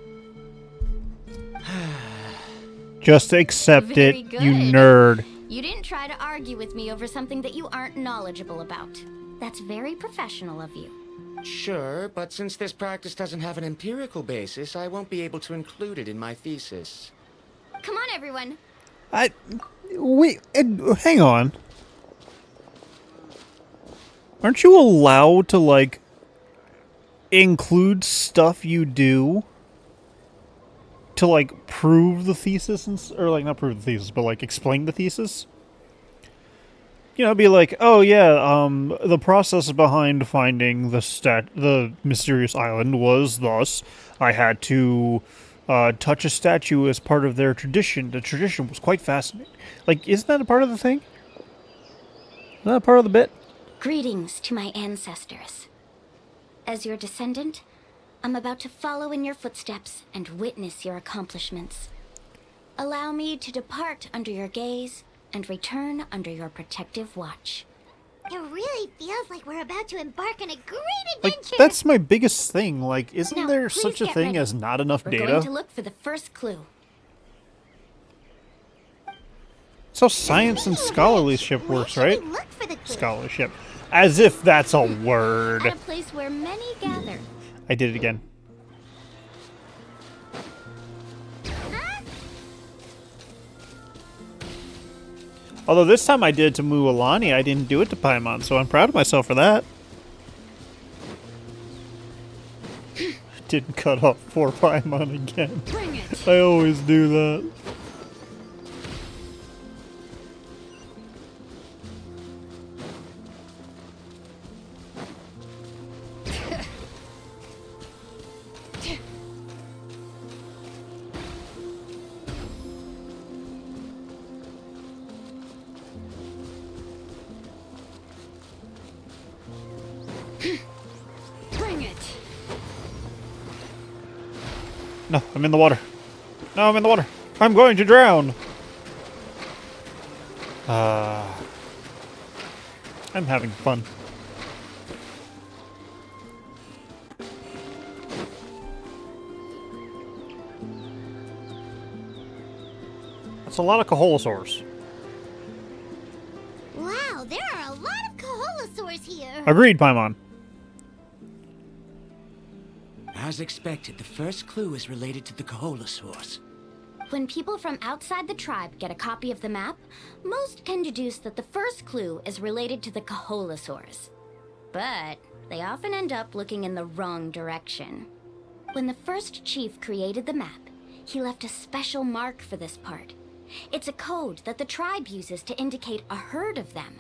[SPEAKER 1] Just accept
[SPEAKER 10] Very
[SPEAKER 1] it,
[SPEAKER 10] good.
[SPEAKER 1] you nerd.
[SPEAKER 10] You didn't try to argue with me over something that you aren't knowledgeable about. That's very professional of you.
[SPEAKER 4] Sure, but since this practice doesn't have an empirical basis, I won't be able to include it in my thesis.
[SPEAKER 10] Come on, everyone.
[SPEAKER 1] Wait, hang on. Aren't you allowed to, like, include stuff you do to, like, prove the thesis, or, like, not prove the thesis, but, like, explain the thesis? You know, be like, oh, yeah, the process behind finding the mysterious island was thus, I had to touch a statue as part of their tradition. The tradition was quite fascinating. Like, isn't that a part of the thing? Isn't that a part of the bit?
[SPEAKER 10] Greetings to my ancestors. As your descendant, I'm about to follow in your footsteps and witness your accomplishments. Allow me to depart under your gaze and return under your protective watch.
[SPEAKER 6] It really feels like we're about to embark on a great
[SPEAKER 1] Like,
[SPEAKER 6] adventure.
[SPEAKER 1] that's my biggest thing. Like, isn't
[SPEAKER 10] Now,
[SPEAKER 1] there
[SPEAKER 10] please
[SPEAKER 1] such a
[SPEAKER 10] get
[SPEAKER 1] thing
[SPEAKER 10] ready.
[SPEAKER 1] as not enough
[SPEAKER 10] We're
[SPEAKER 1] data?
[SPEAKER 10] going to look for the first clue.
[SPEAKER 1] That's how science and scholarship works, right?
[SPEAKER 6] Look for the clue.
[SPEAKER 1] Scholarship. As if that's a word.
[SPEAKER 10] At a place where many gather.
[SPEAKER 1] I did it again. Although this time I did it to Mualani, I didn't do it to Paimon, so I'm proud of myself for that. Didn't cut off for Paimon again. I always do that. No, I'm in the water. No, I'm in the water. I'm going to drown. I'm having fun. That's a lot of Kaholosaurs.
[SPEAKER 6] Wow, there are a lot of Kaholosaurs here.
[SPEAKER 1] Agreed, Paimon.
[SPEAKER 4] As expected, the first clue is related to the Kaholosaurs.
[SPEAKER 10] When people from outside the tribe get a copy of the map, most can deduce that the first clue is related to the Kaholosaurs. But they often end up looking in the wrong direction. When the first chief created the map, he left a special mark for this part. It's a code that the tribe uses to indicate a herd of them.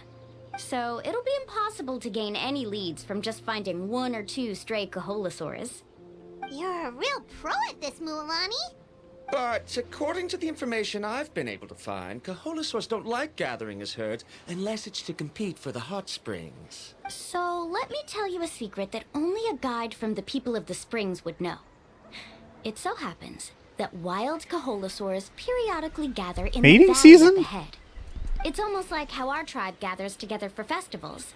[SPEAKER 10] So it'll be impossible to gain any leads from just finding 1 or 2 stray Kaholosaurs.
[SPEAKER 6] You're a real pro at this, Mualani.
[SPEAKER 4] But according to the information I've been able to find, Kaholosaurs don't like gathering as herds unless it's to compete for the hot springs.
[SPEAKER 10] So let me tell you a secret that only a guide from the people of the springs would know. It so happens that wild Kaholosaurs periodically gather in the valley
[SPEAKER 1] season?
[SPEAKER 10] up ahead. It's almost like how our tribe gathers together for festivals.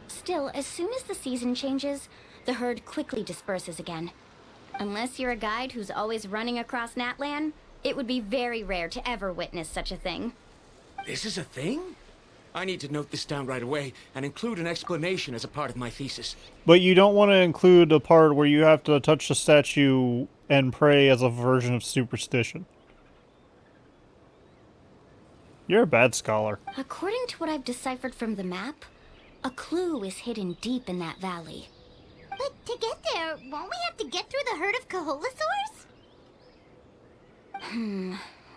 [SPEAKER 10] Still, as soon as the season changes, the herd quickly disperses again. Unless you're a guide who's always running across Natlan, it would be very rare to ever witness such a thing.
[SPEAKER 4] This is a thing? I need to note this down right away and include an explanation as a part of my thesis.
[SPEAKER 1] But you don't want to include a part where you have to touch the statue and pray as a version of superstition. You're a bad scholar.
[SPEAKER 10] According to what I've deciphered from the map, a clue is hidden deep in that valley.
[SPEAKER 6] But to get there, won't we have to get through the herd of Kaholosaurs?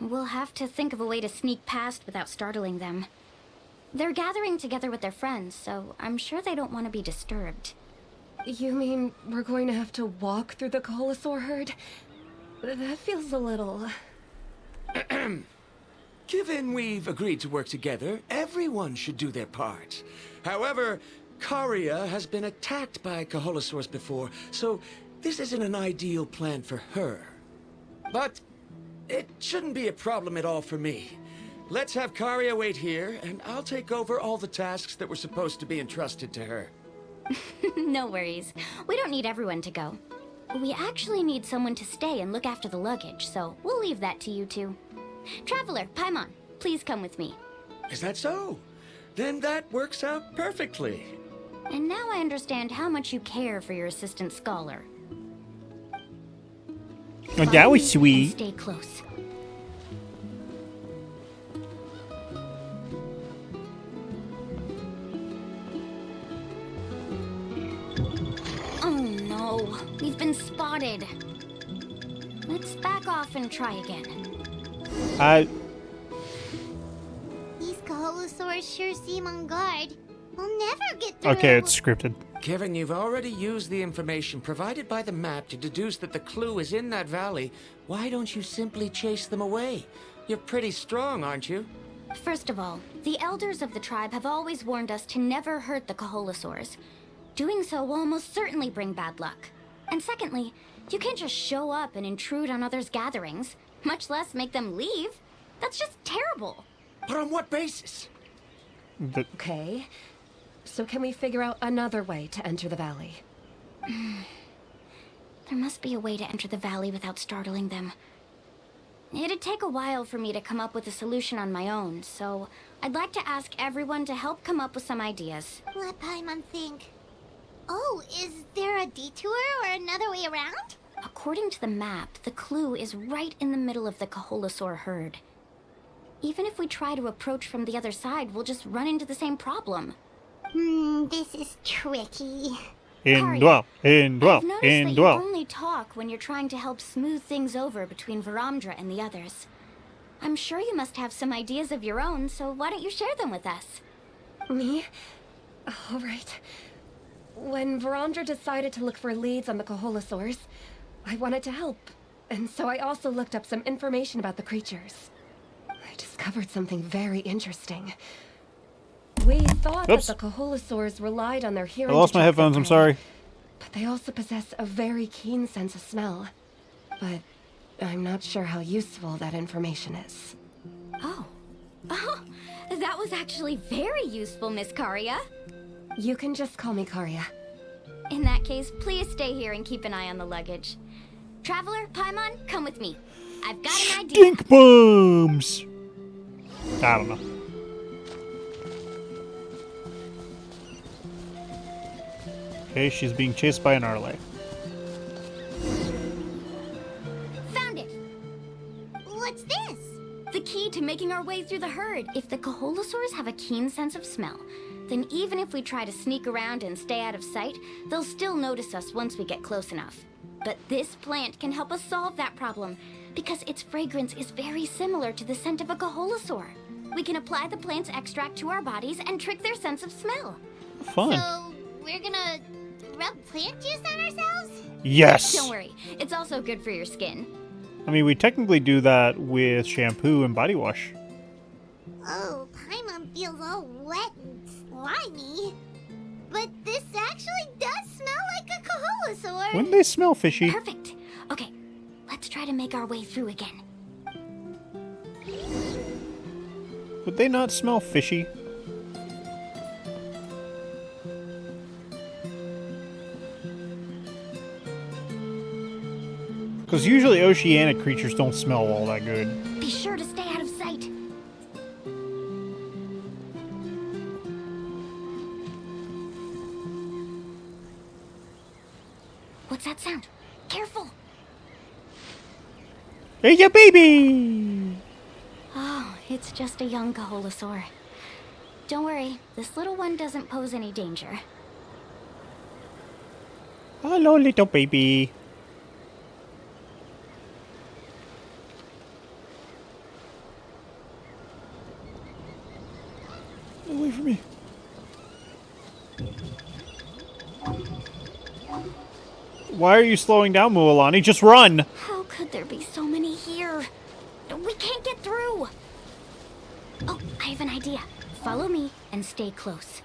[SPEAKER 10] We'll have to think of a way to sneak past without startling them. They're gathering together with their friends, so I'm sure they don't want to be disturbed.
[SPEAKER 3] You mean we're going to have to walk through the Kaholosaur herd? That feels a little...
[SPEAKER 4] Given we've agreed to work together, everyone should do their part. However, Karia has been attacked by Kaholosaurs before, so this isn't an ideal plan for her. But it shouldn't be a problem at all for me. Let's have Karia wait here, and I'll take over all the tasks that were supposed to be entrusted to her.
[SPEAKER 10] No worries. We don't need everyone to go. We actually need someone to stay and look after the luggage, so we'll leave that to you two. Traveler, Paimon, please come with me.
[SPEAKER 4] Is that so? Then that works out perfectly.
[SPEAKER 10] And now I understand how much you care for your assistant scholar.
[SPEAKER 1] Oh, that was sweet.
[SPEAKER 10] Stay close. Oh no, we've been spotted. Let's back off and try again.
[SPEAKER 6] These Kaholosaurs sure seem on guard. We'll never get through.
[SPEAKER 1] Okay, it's scripted.
[SPEAKER 4] Kevin, you've already used the information provided by the map to deduce that the clue is in that valley. Why don't you simply chase them away? You're pretty strong, aren't you?
[SPEAKER 10] First of all, the elders of the tribe have always warned us to never hurt the Kaholosaurs. Doing so will almost certainly bring bad luck. And secondly, you can't just show up and intrude on others' gatherings, much less make them leave. That's just terrible.
[SPEAKER 4] But on what basis?
[SPEAKER 3] Okay. So can we figure out another way to enter the valley?
[SPEAKER 10] There must be a way to enter the valley without startling them. It'd take a while for me to come up with a solution on my own, so I'd like to ask everyone to help come up with some ideas.
[SPEAKER 6] Let Paimon think. Oh, is there a detour or another way around?
[SPEAKER 10] According to the map, the clue is right in the middle of the Kaholosaur herd. Even if we try to approach from the other side, we'll just run into the same problem.
[SPEAKER 6] This is tricky.
[SPEAKER 1] In duel,
[SPEAKER 10] I've noticed that you only talk when you're trying to help smooth things over between Varamdra and the others. I'm sure you must have some ideas of your own, so why don't you share them with us?
[SPEAKER 3] Me? All right. When Varamdra decided to look for leads on the Kaholasaurs, I wanted to help. And so I also looked up some information about the creatures. I discovered something very interesting. We thought that the Kaholasaurs relied on their hearing.
[SPEAKER 1] I lost my headphones, I'm sorry.
[SPEAKER 3] But they also possess a very keen sense of smell. But I'm not sure how useful that information is.
[SPEAKER 10] Oh, that was actually very useful, Miss Karya.
[SPEAKER 3] You can just call me Karya.
[SPEAKER 10] In that case, please stay here and keep an eye on the luggage. Traveler, Paimon, come with me. I've got an idea.
[SPEAKER 1] Stink bombs! I don't know. Okay, she's being chased by an Arle.
[SPEAKER 10] Found it!
[SPEAKER 6] What's this?
[SPEAKER 10] The key to making our way through the herd. If the Kaholasaurs have a keen sense of smell, then even if we try to sneak around and stay out of sight, they'll still notice us once we get close enough. But this plant can help us solve that problem, because its fragrance is very similar to the scent of a Kaholasaur. We can apply the plant's extract to our bodies and trick their sense of smell.
[SPEAKER 1] Fun.
[SPEAKER 6] So, we're gonna rub plant juice on ourselves?
[SPEAKER 1] Yes!
[SPEAKER 10] Don't worry, it's also good for your skin.
[SPEAKER 1] I mean, we technically do that with shampoo and body wash.
[SPEAKER 6] Oh, Paimon feels all wet and slimy. But this actually does smell like a Kaholasaur.
[SPEAKER 1] Wouldn't they smell fishy?
[SPEAKER 10] Perfect. Okay, let's try to make our way through again.
[SPEAKER 1] Would they not smell fishy? Because usually oceanic creatures don't smell all that good.
[SPEAKER 10] Be sure to stay out of sight. What's that sound? Careful!
[SPEAKER 1] Hey, ya baby!
[SPEAKER 10] Oh, it's just a young Kaholasaur. Don't worry, this little one doesn't pose any danger.
[SPEAKER 1] Hello, little baby. Away from me. Why are you slowing down, Mualani? Just run!
[SPEAKER 10] How could there be so many here? We can't get through! Oh, I have an idea. Follow me and stay close.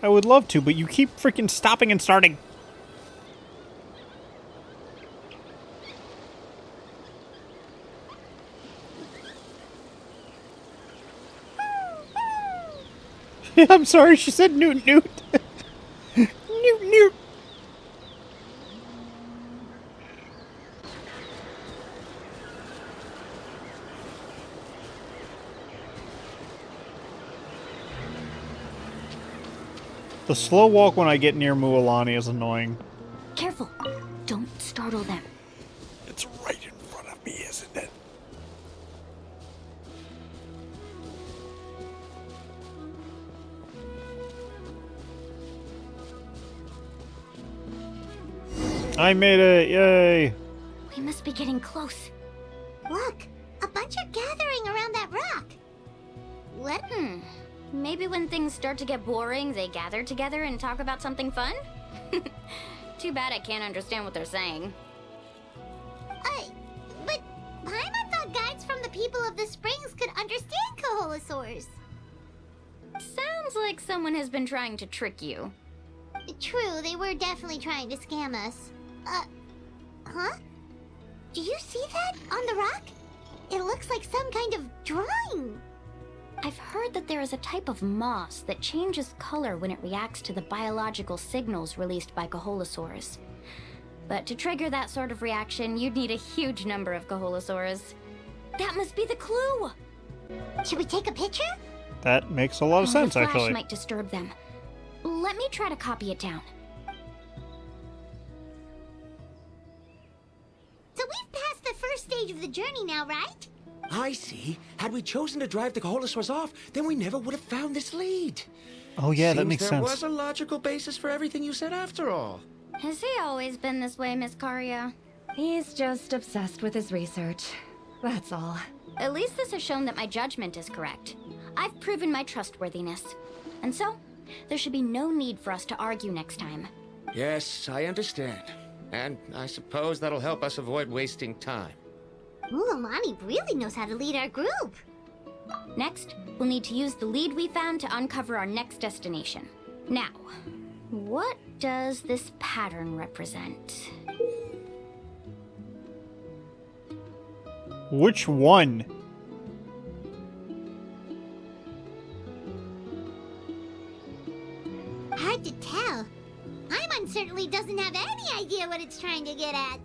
[SPEAKER 1] I would love to, but you keep freaking stopping and starting. I'm sorry, she said newt newt. Newt newt. The slow walk when I get near Mualani is annoying.
[SPEAKER 10] Careful. Don't startle them.
[SPEAKER 1] It's right in front of me, isn't it? I made it! Yay!
[SPEAKER 10] We must be getting close.
[SPEAKER 6] Look, a bunch are gathering around that rock. What?
[SPEAKER 10] Maybe when things start to get boring, they gather together and talk about something fun? Too bad I can't understand what they're saying.
[SPEAKER 6] But Paimon thought guides from the people of the springs could understand Kaholasaurs.
[SPEAKER 10] Sounds like someone has been trying to trick you.
[SPEAKER 6] True, they were definitely trying to scam us. Huh? Do you see that on the rock? It looks like some kind of drawing.
[SPEAKER 10] I've heard that there is a type of moss that changes color when it reacts to the biological signals released by Kaholasaurs. But to trigger that sort of reaction, you'd need a huge number of Kaholasaurs. That must be the clue!
[SPEAKER 6] Should we take a picture?
[SPEAKER 1] That makes a lot of sense,
[SPEAKER 10] the flash
[SPEAKER 1] actually.
[SPEAKER 10] might disturb them. Let me try to copy it down.
[SPEAKER 6] So we've passed the first stage of the journey now, right?
[SPEAKER 4] I see. Had we chosen to drive the Kaholasaurs off, then we never would have found this lead.
[SPEAKER 1] Oh yeah, that
[SPEAKER 4] Seems
[SPEAKER 1] makes
[SPEAKER 4] there
[SPEAKER 1] sense.
[SPEAKER 4] was a logical basis for everything you said after all.
[SPEAKER 10] Has he always been this way, Miss Karia?
[SPEAKER 3] He's just obsessed with his research. That's all.
[SPEAKER 10] At least this has shown that my judgment is correct. I've proven my trustworthiness. And so, there should be no need for us to argue next time.
[SPEAKER 4] Yes, I understand. And I suppose that'll help us avoid wasting time.
[SPEAKER 6] Ooh, Alani really knows how to lead our group.
[SPEAKER 10] Next, we'll need to use the lead we found to uncover our next destination. Now, what does this pattern represent?
[SPEAKER 1] Which one?
[SPEAKER 6] Hard to tell. Paimon certainly doesn't have any idea what it's trying to get at.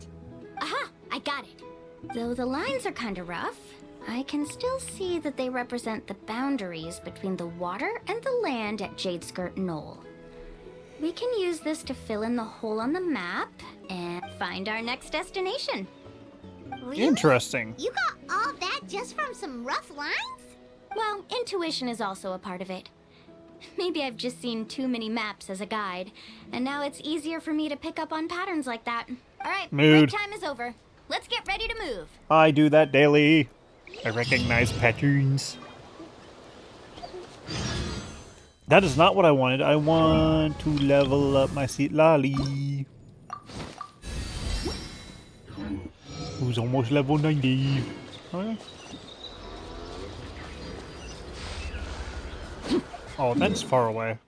[SPEAKER 10] Aha! I got it. Though the lines are kinda rough, I can still see that they represent the boundaries between the water and the land at Jadeskirt Knoll. We can use this to fill in the hole on the map and find our next destination.
[SPEAKER 6] Really?
[SPEAKER 1] Interesting.
[SPEAKER 6] You got all that just from some rough lines?
[SPEAKER 10] Well, intuition is also a part of it. Maybe I've just seen too many maps as a guide, and now it's easier for me to pick up on patterns like that. Alright,
[SPEAKER 1] Mood.
[SPEAKER 10] break time is over. Let's get ready to move.
[SPEAKER 1] I do that daily. I recognize patterns. That is not what I wanted. I want to level up my seat lolly. Who's almost level 90. Okay. Oh, that's far away.